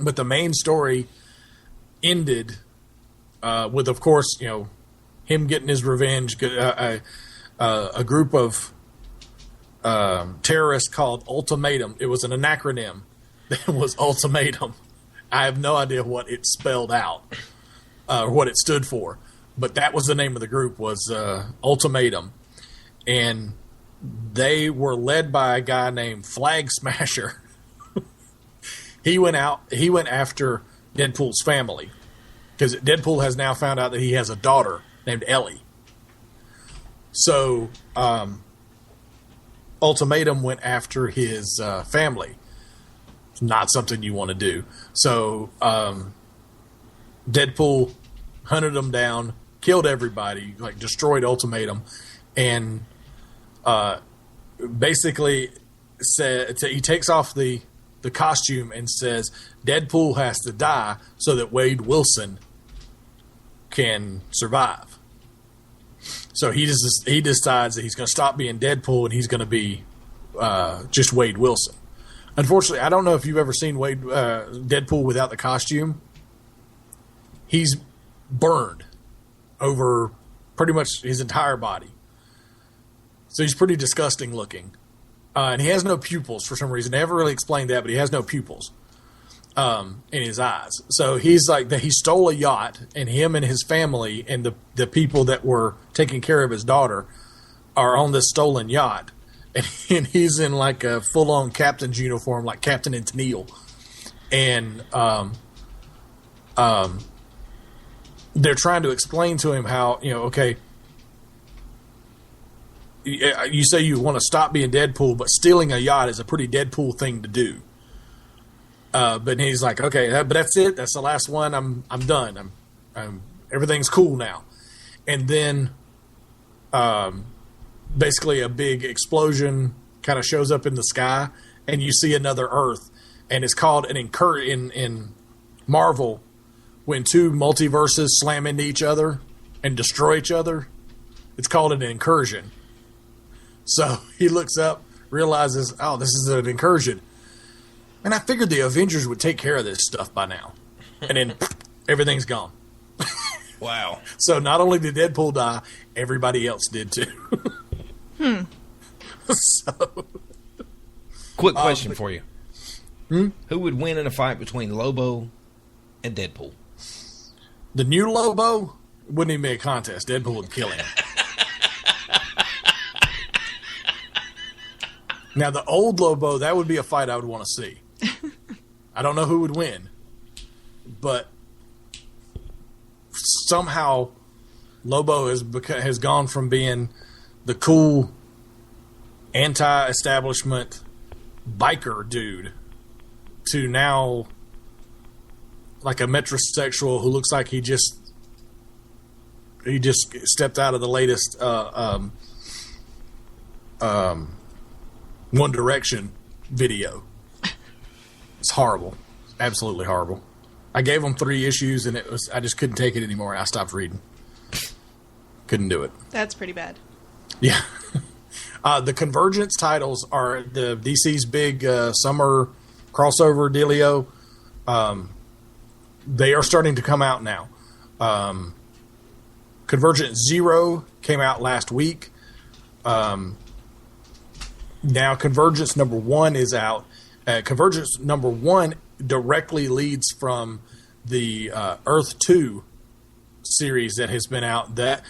But the main story ended with, of course, him getting his revenge. A group of terrorists called Ultimatum. It was an acronym that was Ultimatum. I have no idea what it spelled out or what it stood for, but that was the name of the group, was Ultimatum. And they were led by a guy named Flag Smasher. He went after Deadpool's family, because Deadpool has now found out that he has a daughter named Ellie. So Ultimatum went after his family. It's not something you want to do. So Deadpool hunted them down, killed everybody, like destroyed Ultimatum, and basically said he takes off the the costume and says Deadpool has to die so that Wade Wilson can survive. So he decides that he's going to stop being Deadpool and he's going to be just Wade Wilson. Unfortunately, I don't know if you've ever seen Deadpool without the costume. He's burned over pretty much his entire body. So he's pretty disgusting looking. And he has no pupils for some reason. They haven't really explained that, but he has no pupils in his eyes. So he's like that. He stole a yacht, and him and his family and the people that were taking care of his daughter are on this stolen yacht. And he's in like a full-on captain's uniform, like Captain and Tennille. And they're trying to explain to him how, okay, you say you want to stop being Deadpool, but stealing a yacht is a pretty Deadpool thing to do. But he's like, okay, but that's it. That's the last one. I'm done. I'm everything's cool now. And then, basically a big explosion kind of shows up in the sky, and you see another Earth, and it's called an in Marvel when two multiverses slam into each other and destroy each other. It's called an incursion. So he looks up, realizes, oh, this is an incursion. And I figured the Avengers would take care of this stuff by now. And then everything's gone. Wow. So not only did Deadpool die, everybody else did too. So, quick question for you. Who would win in a fight between Lobo and Deadpool? The new Lobo wouldn't even be a contest. Deadpool would kill him. Now, the old Lobo, that would be a fight I would want to see. I don't know who would win, but somehow Lobo has gone from being the cool anti-establishment biker dude to now like a metrosexual who looks like he just stepped out of the latest One Direction video. It's horrible. Absolutely horrible. I gave them 3 issues and I just couldn't take it anymore. I stopped reading. Couldn't do it. That's pretty bad. Yeah. The Convergence titles are the DC's big summer crossover dealio. They are starting to come out now. Convergence 0 came out last week. Now Convergence number 1 is out. Convergence number 1 directly leads from the Earth 2 series that has been out. That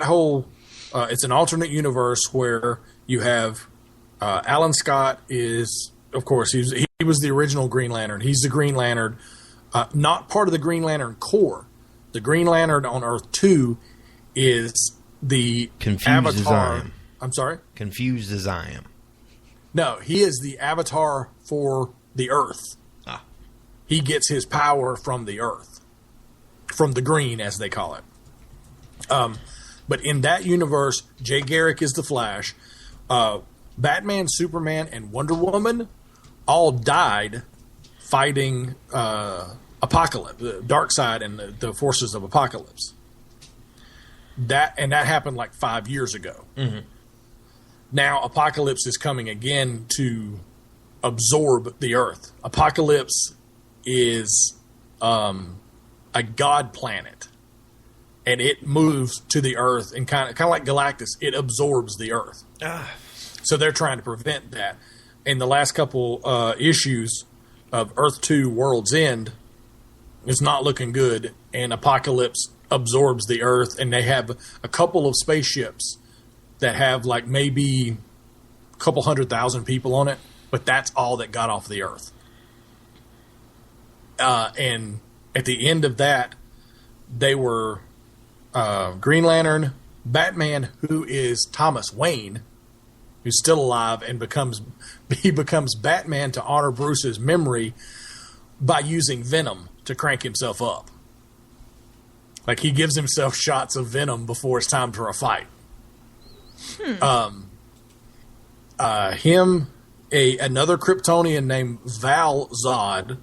whole it's an alternate universe where you have Alan Scott is, of course, he was the original Green Lantern. He's the Green Lantern, not part of the Green Lantern Corps. The Green Lantern on Earth 2 is the Confused Avatar. as I am. I'm sorry? Confused as I am. No, he is the Avatar for the Earth. He gets his power from the Earth. From the Green, as they call it. But in that universe, Jay Garrick is the Flash. Batman, Superman, and Wonder Woman all died fighting Apocalypse, Darkseid, and the forces of Apocalypse. That happened like 5 years ago. Mm-hmm. Now Apocalypse is coming again to absorb the Earth. Apocalypse is a god planet, and it moves to the Earth and kind of like Galactus. It absorbs the Earth. So they're trying to prevent that. In the last couple issues of Earth 2 World's End, it's not looking good, and Apocalypse absorbs the Earth, and they have a couple of spaceships that have like maybe a couple 100,000 people on it, but that's all that got off the Earth. And at the end of that, they were Green Lantern, Batman, who is Thomas Wayne, who's still alive, and becomes Batman to honor Bruce's memory by using venom to crank himself up. Like he gives himself shots of venom before it's time for a fight. Him another Kryptonian named Val Zod.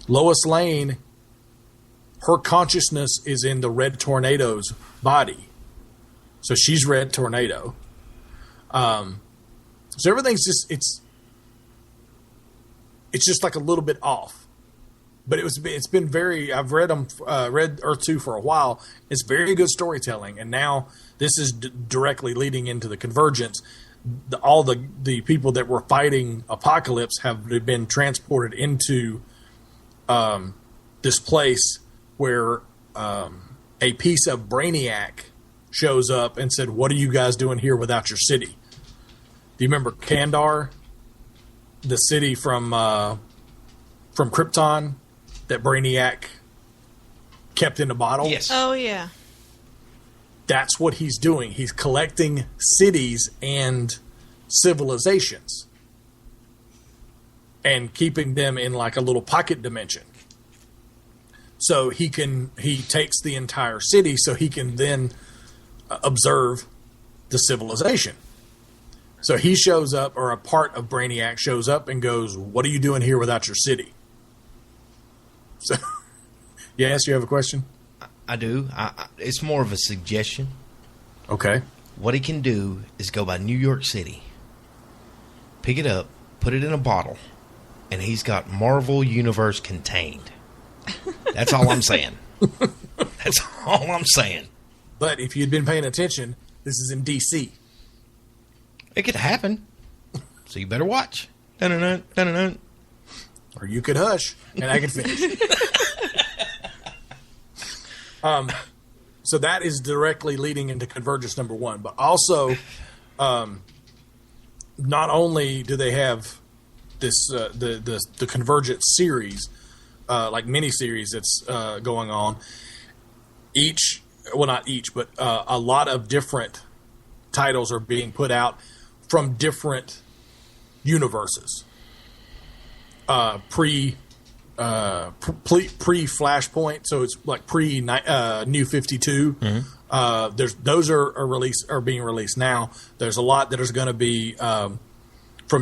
Lois Lane, her consciousness is in the Red Tornado's body. So she's Red Tornado. So everything's just, it's just like a little bit off. But it's been very, I've read Earth 2 for a while. It's very good storytelling. And now this is directly leading into the convergence. All the people that were fighting Apocalypse have been transported into this place where a piece of Brainiac shows up and said, "What are you guys doing here without your city?" Do you remember Kandar, the city from Krypton that Brainiac kept in a bottle? Yes. Oh, yeah. That's what he's doing. He's collecting cities and civilizations and keeping them in like a little pocket dimension. So he takes the entire city so he can then observe the civilization. So he shows up, or a part of Brainiac shows up and goes, "What are you doing here without your city?" So, yes, you have a question? I do. It's more of a suggestion. Okay. What he can do is go by New York City, pick it up, put it in a bottle, and he's got Marvel Universe contained. That's all I'm saying. That's all I'm saying. But if you'd been paying attention, this is in D.C. It could happen. So you better watch. Dun-dun-dun, dun-dun-dun. Or you could hush, and I can finish. So that is directly leading into Convergence number 1. But also, not only do they have this the Convergence series, like mini-series that's going on, not each, but a lot of different titles are being put out from different universes. Pre Flashpoint, so it's like pre New 52. Mm-hmm. Those are being released now. There's a lot that is going to be from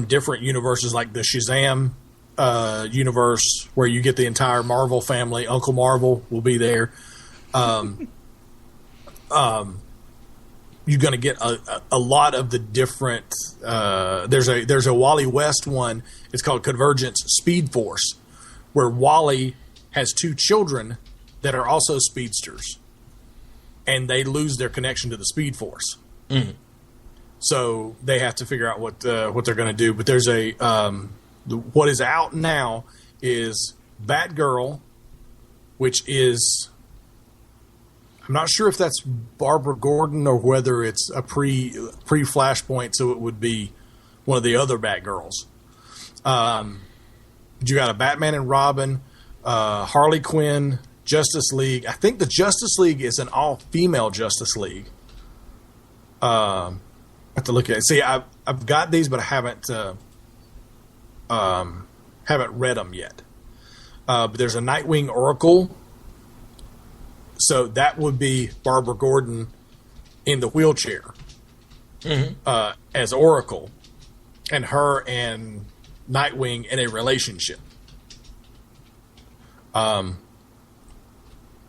different universes, like the Shazam universe, where you get the entire Marvel family. Uncle Marvel will be there. You're going to get a lot of the different. There's a Wally West one. It's called Convergence Speed Force, where Wally has 2 children that are also speedsters, and they lose their connection to the Speed Force. Mm. So they have to figure out what they're going to do. But there's what is out now is Batgirl, which is. I'm not sure if that's Barbara Gordon or whether it's a pre Flashpoint, so it would be one of the other Batgirls. You got a Batman and Robin, Harley Quinn, Justice League. I think the Justice League is an all-female Justice League. I have to look at it. See, I've got these, but I haven't read them yet. But there's a Nightwing Oracle. So that would be Barbara Gordon in the wheelchair as Oracle, and her and Nightwing in a relationship.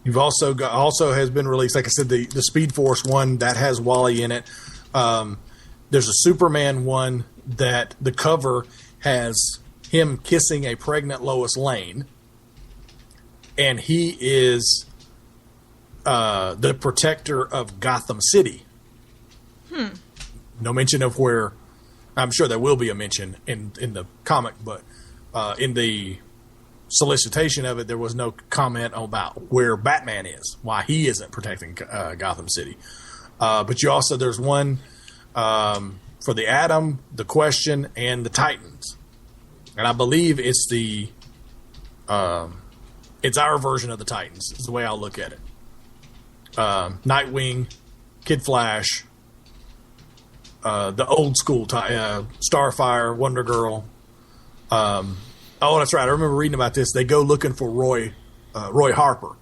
You've also has been released, like I said, the Speed Force one that has Wally in it. There's a Superman one that the cover has him kissing a pregnant Lois Lane, and he is the protector of Gotham City. No mention of where. I'm sure there will be a mention in the comic, but in the solicitation of it, there was no comment about where Batman is, why he isn't protecting Gotham City. But there's one for the Atom, the Question, and the Titans, and I believe it's it's our version of the Titans. Is the way I'll look at it. Nightwing, Kid Flash, the old school Starfire, Wonder Girl. Oh, that's right. I remember reading about this. They go looking for Roy Harper,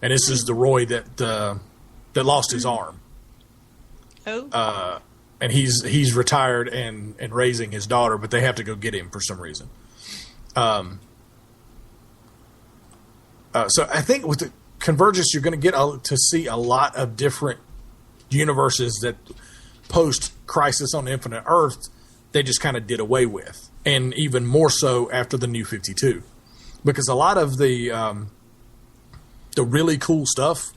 and this is the Roy that lost his arm. Oh. and he's retired and raising his daughter, but they have to go get him for some reason. So I think with the Convergence, you're going to get to see a lot of different universes that post Crisis on Infinite Earth they just kind of did away with, and even more so after the New 52, because a lot of the really cool stuff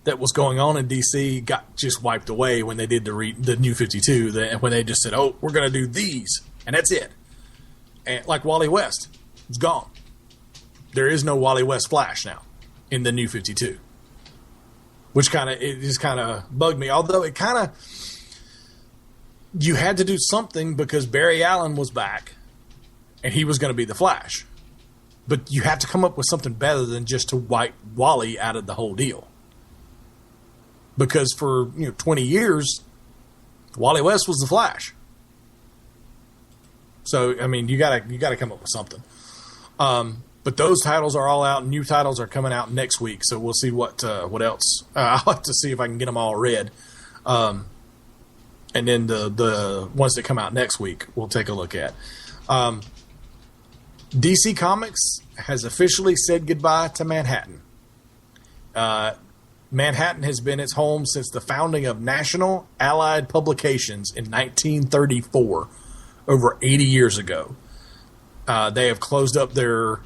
that was going on in DC got just wiped away when they did the New 52. When they just said, "Oh, we're going to do these," and that's it. And like Wally West, it's gone. There is no Wally West Flash now in the New 52, which just kind of bugged me. Although it kind of, you had to do something because Barry Allen was back and he was going to be the Flash. But you have to come up with something better than just to wipe Wally out of the whole deal. Because for 20 years, Wally West was the Flash. So I mean, you gotta come up with something. But those titles are all out. New titles are coming out next week, so we'll see what else. I'll have to see if I can get them all read. And then the ones that come out next week, we'll take a look at. DC Comics has officially said goodbye to Manhattan. Manhattan has been its home since the founding of National Allied Publications in 1934, over 80 years ago. They have closed up their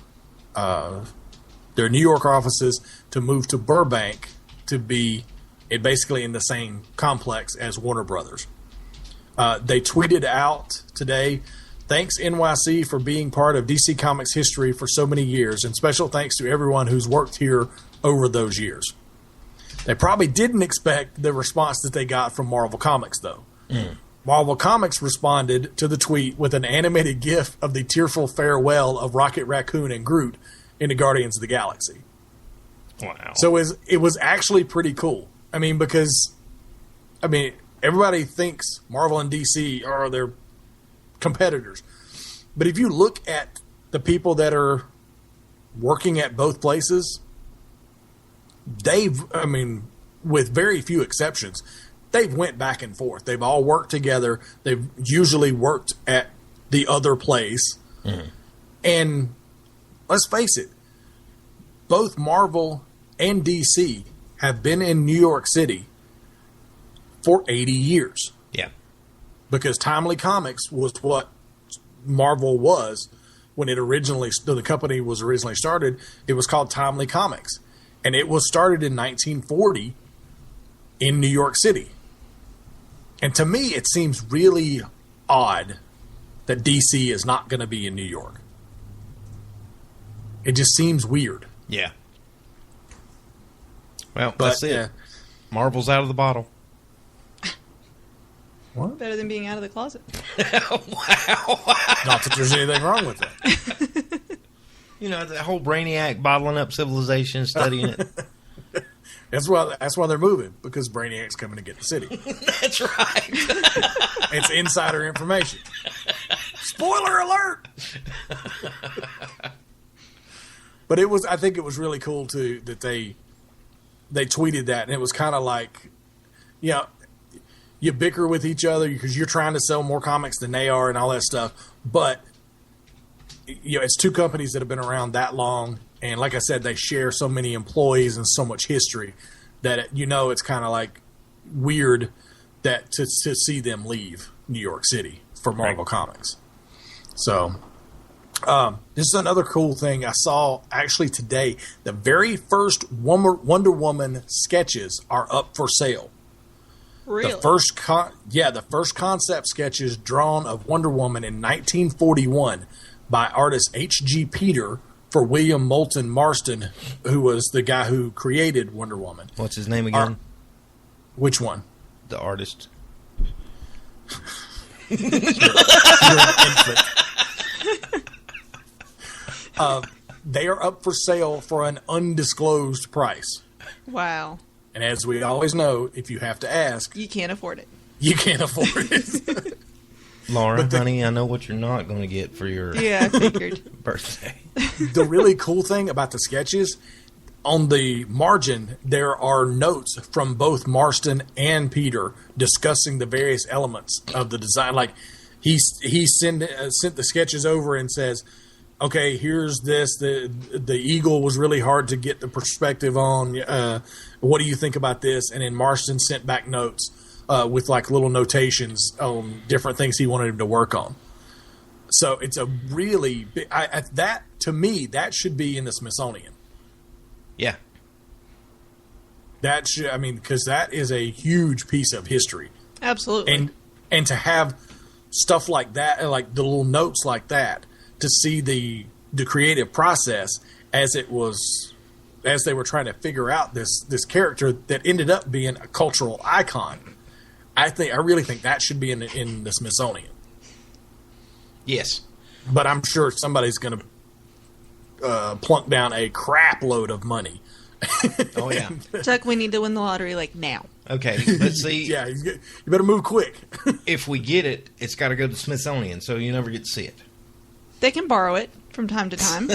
New York offices to move to Burbank to be basically in the same complex as Warner Brothers. They tweeted out today, "Thanks NYC for being part of DC Comics history for so many years, and special thanks to everyone who's worked here over those years." They probably didn't expect the response that they got from Marvel Comics, though. Marvel Comics responded to the tweet with an animated GIF of the tearful farewell of Rocket Raccoon and Groot in the Guardians of the Galaxy. Wow. So it was actually pretty cool. I mean, because everybody thinks Marvel and DC are their competitors. But if you look at the people that are working at both places, with very few exceptions, they've went back and forth. They've all worked together. They've usually worked at the other place. Mm-hmm. And let's face it, both Marvel and DC have been in New York City for 80 years. Yeah. Because Timely Comics was what Marvel was when the company was originally started. It was called Timely Comics. And it was started in 1940 in New York City. And to me, it seems really odd that DC is not going to be in New York. It just seems weird. Yeah. Well, that's it. Yeah. Marvel's out of the bottle. What? Better than being out of the closet. Wow. Not that there's anything wrong with that. The whole Brainiac bottling up civilization, studying it. That's why they're moving, because Brainiac's coming to get the city. That's right. It's insider information. Spoiler alert! But I think it was really cool too that they tweeted that, and it was kind of like, you bicker with each other because you're trying to sell more comics than they are and all that stuff, but it's two companies that have been around that long, and like I said, they share so many employees and so much history that it's kind of like weird that to see them leave New York City for Marvel Comics. So this is another cool thing I saw actually today. The very first Wonder Woman sketches are up for sale. Really? The first concept sketches drawn of Wonder Woman in 1941 by artist H.G. Peter for William Moulton Marston, who was the guy who created Wonder Woman. What's his name again? Which one? The artist. You're an infant. They are up for sale for an undisclosed price. Wow. And as we always know, if you have to ask, you can't afford it. You can't afford it. Laura, honey, I know what you're not going to get for your I figured. birthday. The really cool thing about the sketches, on the margin, there are notes from both Marston and Peter discussing the various elements of the design. Like he sent the sketches over and says, okay, here's this. The eagle was really hard to get the perspective on. What do you think about this? And then Marston sent back notes with like little notations on different things he wanted him to work on. So it's a really big, that to me, that should be in the Smithsonian. Yeah. That should, I mean, because that is a huge piece of history. Absolutely. And to have stuff like that, like the little notes like that, to see the creative process as they were trying to figure out this character that ended up being a cultural icon. I really think that should be in the Smithsonian. Yes. But I'm sure somebody's going to plunk down a crap load of money. Oh, yeah. Chuck, we need to win the lottery, like, now. Okay, let's see. Yeah, you better move quick. If we get it, it's got to go to Smithsonian, so you never get to see it. They can borrow it from time to time.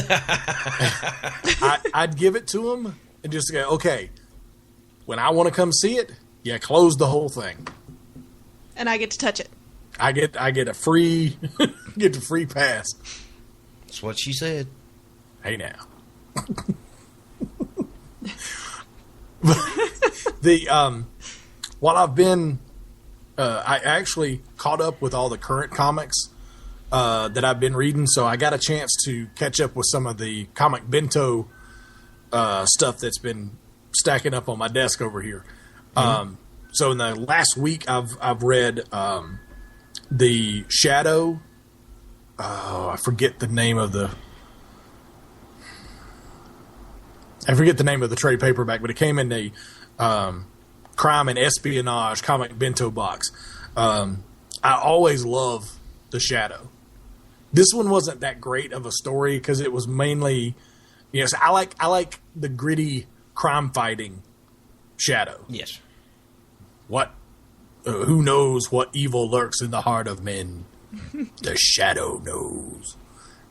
I'd give it to them and just go, okay, when I want to come see it, close the whole thing. And I get to touch it. I get a free pass. That's what she said. Hey now. While I've been, I actually caught up with all the current comics that I've been reading, so I got a chance to catch up with some of the comic bento stuff that's been stacking up on my desk over here. Mm-hmm. So in the last week, I've read the Shadow. Oh, I forget the name of the trade paperback, but it came in the crime and espionage comic bento box. I always love the Shadow. This one wasn't that great of a story because it was mainly, I like the gritty crime fighting Shadow. Yes. What? Who knows what evil lurks in the heart of men? The Shadow knows.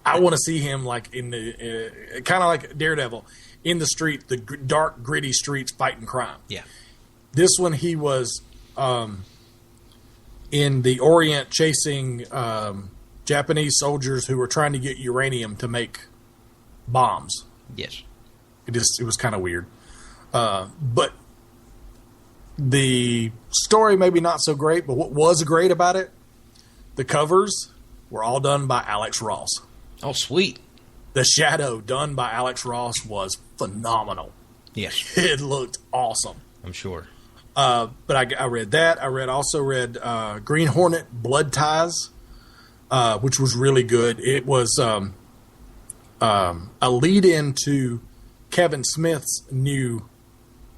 I want to see him like in the kind of like Daredevil in the street, the dark, gritty streets fighting crime. Yeah. This one, he was in the Orient chasing Japanese soldiers who were trying to get uranium to make bombs. Yes. It was kind of weird. But the story maybe not so great, but what was great about it, the covers were all done by Alex Ross. Oh, sweet. The Shadow done by Alex Ross was phenomenal. Yes. It looked awesome. I'm sure. But I read that. I also read Green Hornet Blood Ties, which was really good. It was a lead-in to Kevin Smith's new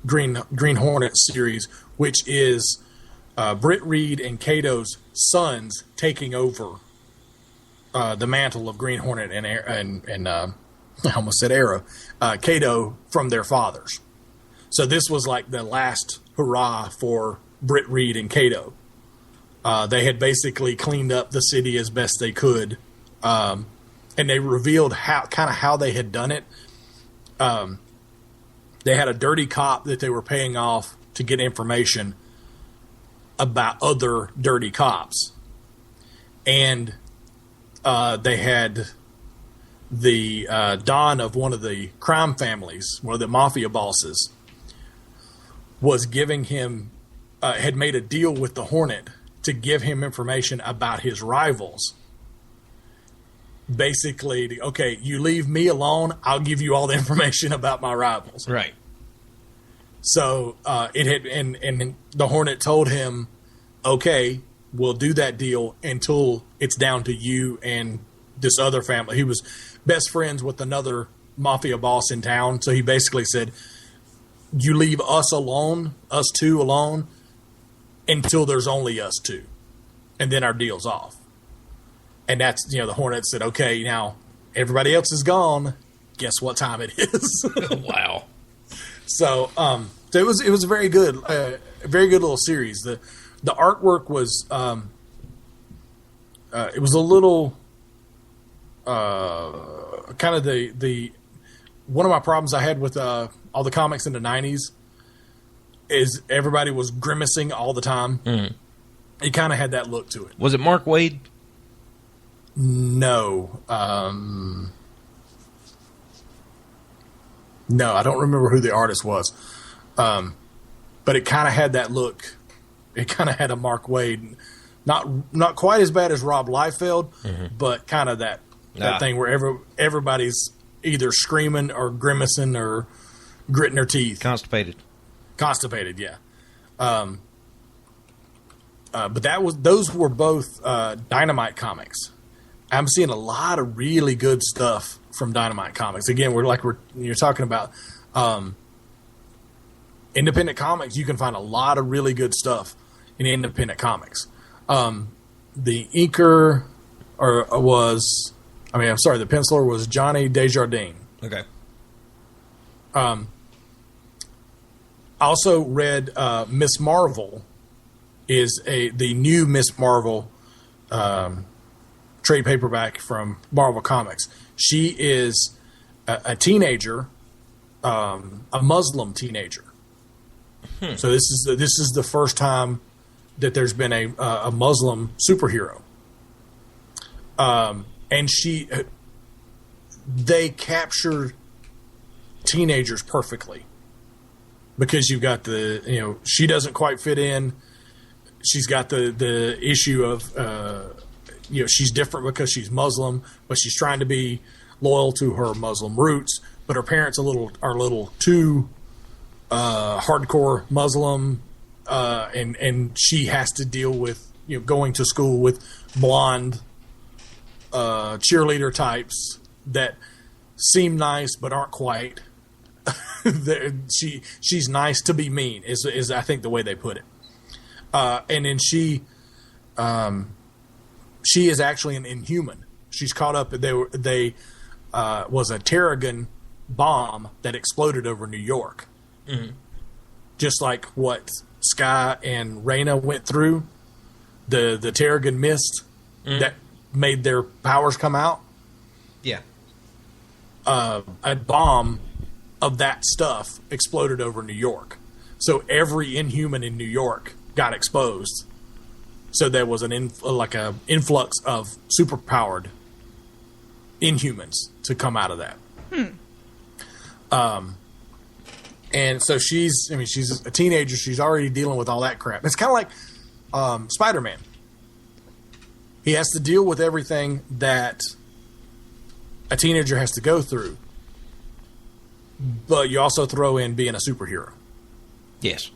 Green Hornet series, which is Britt Reed and Kato's sons taking over the mantle of Green Hornet and I almost said Arrow, Kato from their fathers. So this was like the last hurrah for Britt Reed and Kato. They had basically cleaned up the city as best they could, and they revealed how they had done it. They had a dirty cop that they were paying off to get information about other dirty cops. And they had the Don of one of the crime families, one of the mafia bosses, was giving him, had made a deal with the Hornet to give him information about his rivals. Basically, okay, you leave me alone, I'll give you all the information about my rivals. Right. So it had, and the Hornet told him, okay, we'll do that deal until it's down to you and this other family. He was best friends with another mafia boss in town, so he basically said, you leave us alone, us two alone, until there's only us two, and then our deal's off. And that's, the Hornet said, okay, now everybody else is gone. Guess what time it is? Wow. So, it was a very good little series. The artwork was, it was a little, kind of the one of my problems I had with all the comics in the 90s is everybody was grimacing all the time. Mm. It kind of had that look to it. Was it Mark Waid? No. No, I don't remember who the artist was. But it kind of had that look. It kind of had a Mark Waid. Not quite as bad as Rob Liefeld, but kind of that thing where everybody's either screaming or grimacing or gritting their teeth. Constipated, yeah. But those were both Dynamite comics. I'm seeing a lot of really good stuff from Dynamite Comics. Again, you're talking about independent comics. You can find a lot of really good stuff in independent comics. The inker the penciler was Johnny Desjardins. Okay. I also read Miss Marvel is the new Miss Marvel trade paperback from Marvel Comics. She is a teenager, a Muslim teenager. So this is the first time that there's been a Muslim superhero. And they capture teenagers perfectly because you've got she doesn't quite fit in. She's got the issue of, she's different because she's Muslim, but she's trying to be loyal to her Muslim roots. But her parents are a little too hardcore Muslim, and she has to deal with going to school with blonde cheerleader types that seem nice but aren't quite. She's nice to be mean is I think the way they put it. And then she is actually an Inhuman. She's caught up. They was a Terrigen bomb that exploded over New York, just like what Sky and Raina went through. The Terrigen mist that made their powers come out. Yeah, a bomb of that stuff exploded over New York, so every Inhuman in New York got exposed. So there was an influx of superpowered Inhumans to come out of that. And so she's a teenager. She's already dealing with all that crap. It's kind of like Spider-Man. He has to deal with everything that a teenager has to go through. But you also throw in being a superhero. Yes.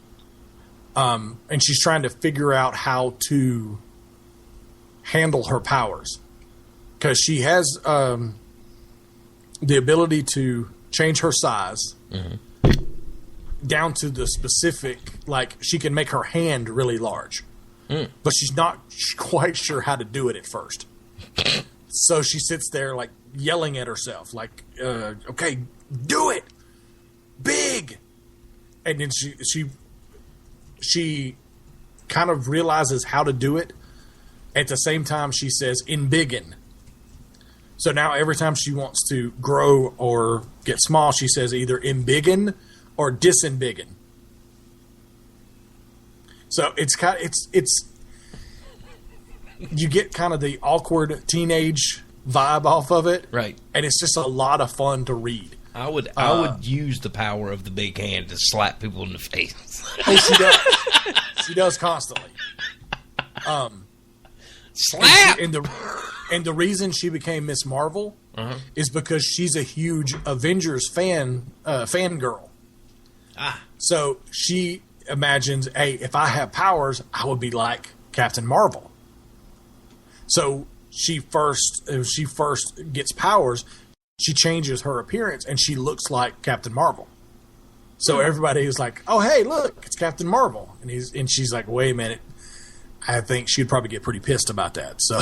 And she's trying to figure out how to handle her powers. Because she has the ability to change her size down to the specific, like she can make her hand really large. But she's not quite sure how to do it at first. So she sits there like yelling at herself, like, okay, do it big. And then she kind of realizes how to do it. At the same time, she says, "Embiggen." So now every time she wants to grow or get small, she says either "embiggen" or "disembiggen." So it's you get kind of the awkward teenage vibe off of it, right? And it's just a lot of fun to read. I would use the power of the big hand to slap people in the face. Oh, she does. She does constantly. Slap. And the reason she became Miss Marvel is because she's a huge Avengers fangirl. So she imagines, hey, if I have powers, I would be like Captain Marvel. So she first gets powers. She changes her appearance and she looks like Captain Marvel. So everybody is like, "Oh, hey, look, it's Captain Marvel," and she's like, "Wait a minute, I think she'd probably get pretty pissed about that. So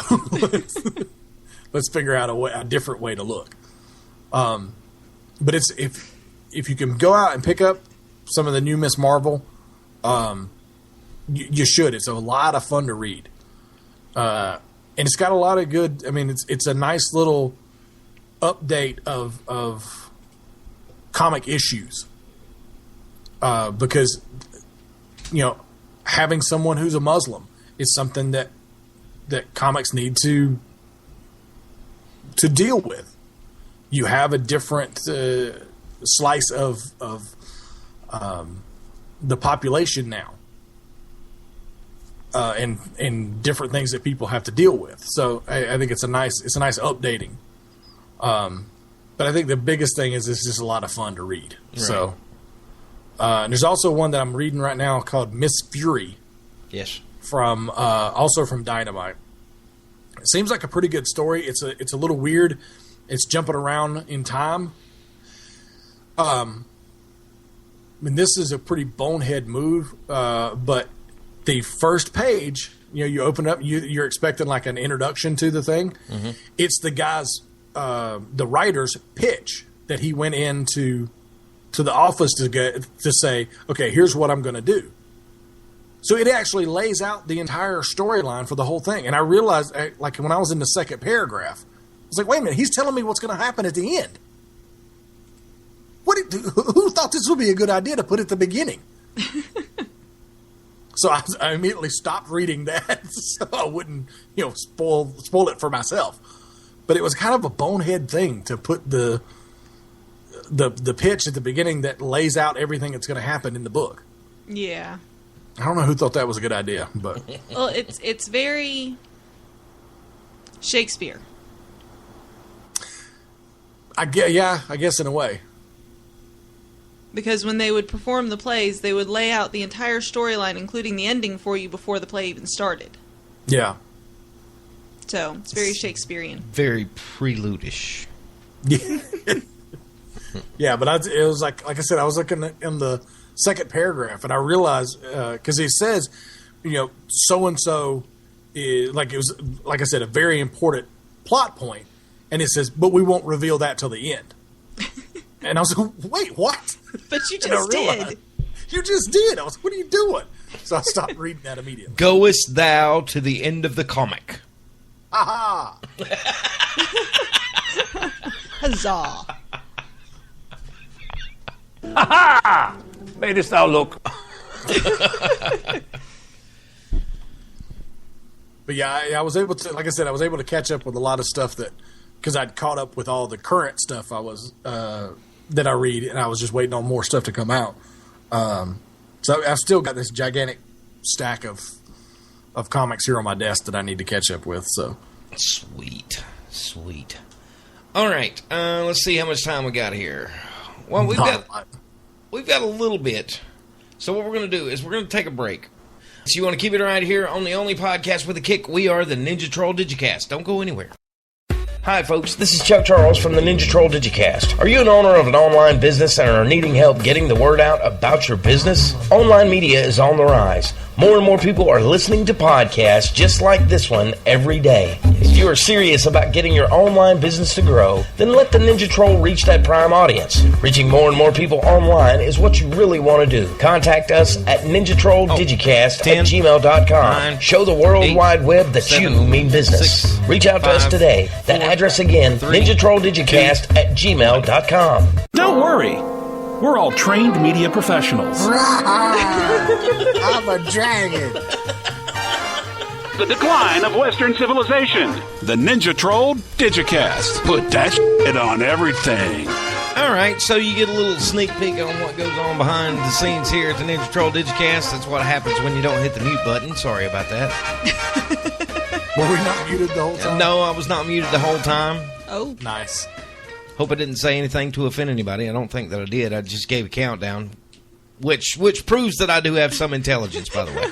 let's figure out a different way to look." But it's if you can go out and pick up some of the new Miss Marvel, you should. It's a lot of fun to read, and it's got a lot of good. I mean, it's a nice little update of comic issues. Because, having someone who's a Muslim is something that comics need to deal with. You have a different slice of the population now, and different things that people have to deal with. So I think it's a nice updating. But I think the biggest thing is it's just a lot of fun to read. Right. So and there's also one that I'm reading right now called Miss Fury. Yes. Also from Dynamite. It seems like a pretty good story. It's a little weird. It's jumping around in time. This is a pretty bonehead move, but the first page, you open up, you're expecting like an introduction to the thing. Mm-hmm. It's the guy's, the writer's pitch that he went into the office to say, okay, here's what I'm going to do. So it actually lays out the entire storyline for the whole thing. And I realized, like when I was in the second paragraph, I was like, wait a minute, he's telling me what's going to happen at the end. Who thought this would be a good idea to put at the beginning? So I immediately stopped reading that so I wouldn't, spoil it for myself. But it was kind of a bonehead thing to put the pitch at the beginning that lays out everything that's going to happen in the book. Yeah. I don't know who thought that was a good idea, but well, it's very Shakespeare. I guess in a way. Because when they would perform the plays, they would lay out the entire storyline, including the ending, for you before the play even started. Yeah. So it's very Shakespearean. Very prelude-ish. Yeah, but it was like I said, I was looking in the second paragraph, and I realized because he says, so and so is like, it was like I said, a very important plot point, and it says, but we won't reveal that till the end. And I was like, wait, what? But you just did. You just did. I was like, what are you doing? So I stopped reading that immediately. Goest thou to the end of the comic? Aha! Huzzah! Ha-ha! Mayest thou look. But yeah, I was able to, like I said, I was able to catch up with a lot of stuff because I'd caught up with all the current stuff that I read, and I was just waiting on more stuff to come out. So I've still got this gigantic stack of comics here on my desk that I need to catch up with. So sweet. All right, let's see how much time we got here. Well, we've got a little bit. So what we're going to do is we're going to take a break. So you want to keep it right here on the only podcast with a kick. We are the Ninja Troll Digicast. Don't go anywhere. Hi, folks. This is Chuck Charles from the Ninja Troll Digicast. Are you an owner of an online business and are needing help getting the word out about your business? Online media is on the rise. More and more people are listening to podcasts just like this one every day. If you are serious about getting your online business to grow, then let the Ninja Troll reach that prime audience. Reaching more and more people online is what you really want to do. Contact us at ninjatrolldigicast@gmail.com. Show the World Wide Web that you mean business. Reach out to us today. That address again, ninjatrolldigicast@gmail.com. Don't worry. We're all trained media professionals. I'm a dragon. The decline of Western civilization. The Ninja Troll Digicast. Put that shit on everything. All right, so you get a little sneak peek on what goes on behind the scenes here at the Ninja Troll Digicast. That's what happens when you don't hit the mute button. Sorry about that. Were we not muted the whole time? No, I was not muted the whole time. Oh. Nice. Hope I didn't say anything to offend anybody. I don't think that I did. I just gave a countdown, which proves that I do have some intelligence, by the way.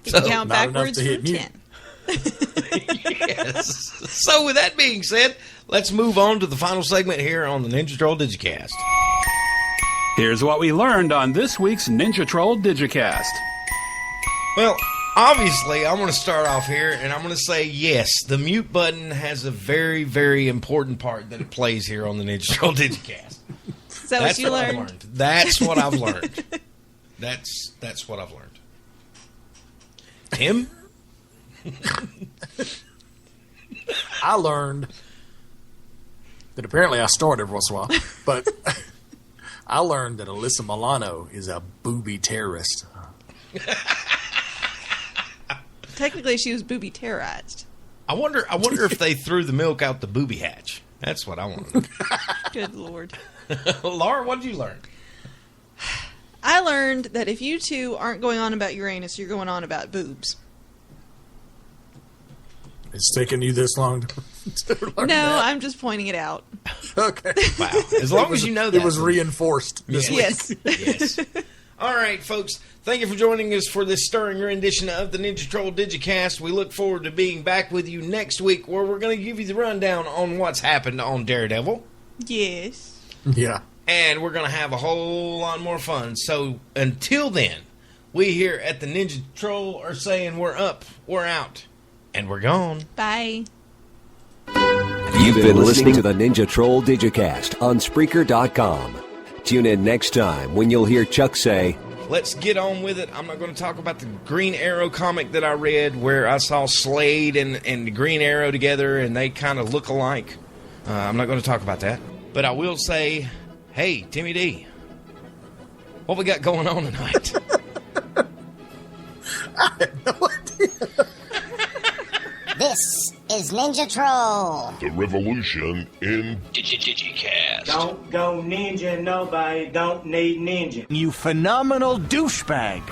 You can count backwards from 10. Yes. So with that being said, let's move on to the final segment here on the Ninja Troll Digicast. Here's what we learned on this week's Ninja Troll Digicast. Well, obviously, I'm going to start off here, and I'm going to say, yes, the mute button has a very, very important part that it plays here on the Ninja Troll Digicast. Is that what you learned? That's what I've learned. That's what I've learned. Tim? I learned that apparently I snort every once in a while. But I learned that Alyssa Milano is a booby terrorist. Technically, she was booby terrorized. I wonder if they threw the milk out the booby hatch. That's what I want to know. Good Lord. Laura, what did you learn? I learned that if you two aren't going on about Uranus, you're going on about boobs. It's taken you this long to learn that? I'm just pointing it out. Okay. Wow. As long as you know that. It was reinforced this week. Yes. Yes. All right, folks. Thank you for joining us for this stirring rendition of the Ninja Troll Digicast. We look forward to being back with you next week, where we're going to give you the rundown on what's happened on Daredevil. Yes. Yeah. And we're going to have a whole lot more fun. So until then, we here at the Ninja Troll are saying we're up, we're out, and we're gone. Bye. You've been listening to the Ninja Troll Digicast on Spreaker.com. Tune in next time when you'll hear Chuck say, let's get on with it. I'm not going to talk about the Green Arrow comic that I read where I saw Slade and the Green Arrow together and they kind of look alike. I'm not going to talk about that. But I will say, hey, Timmy D, what we got going on tonight? I have no idea. This is Ninja Troll. The revolution in Digicast. Don't go ninja, nobody don't need ninja. You phenomenal douchebag.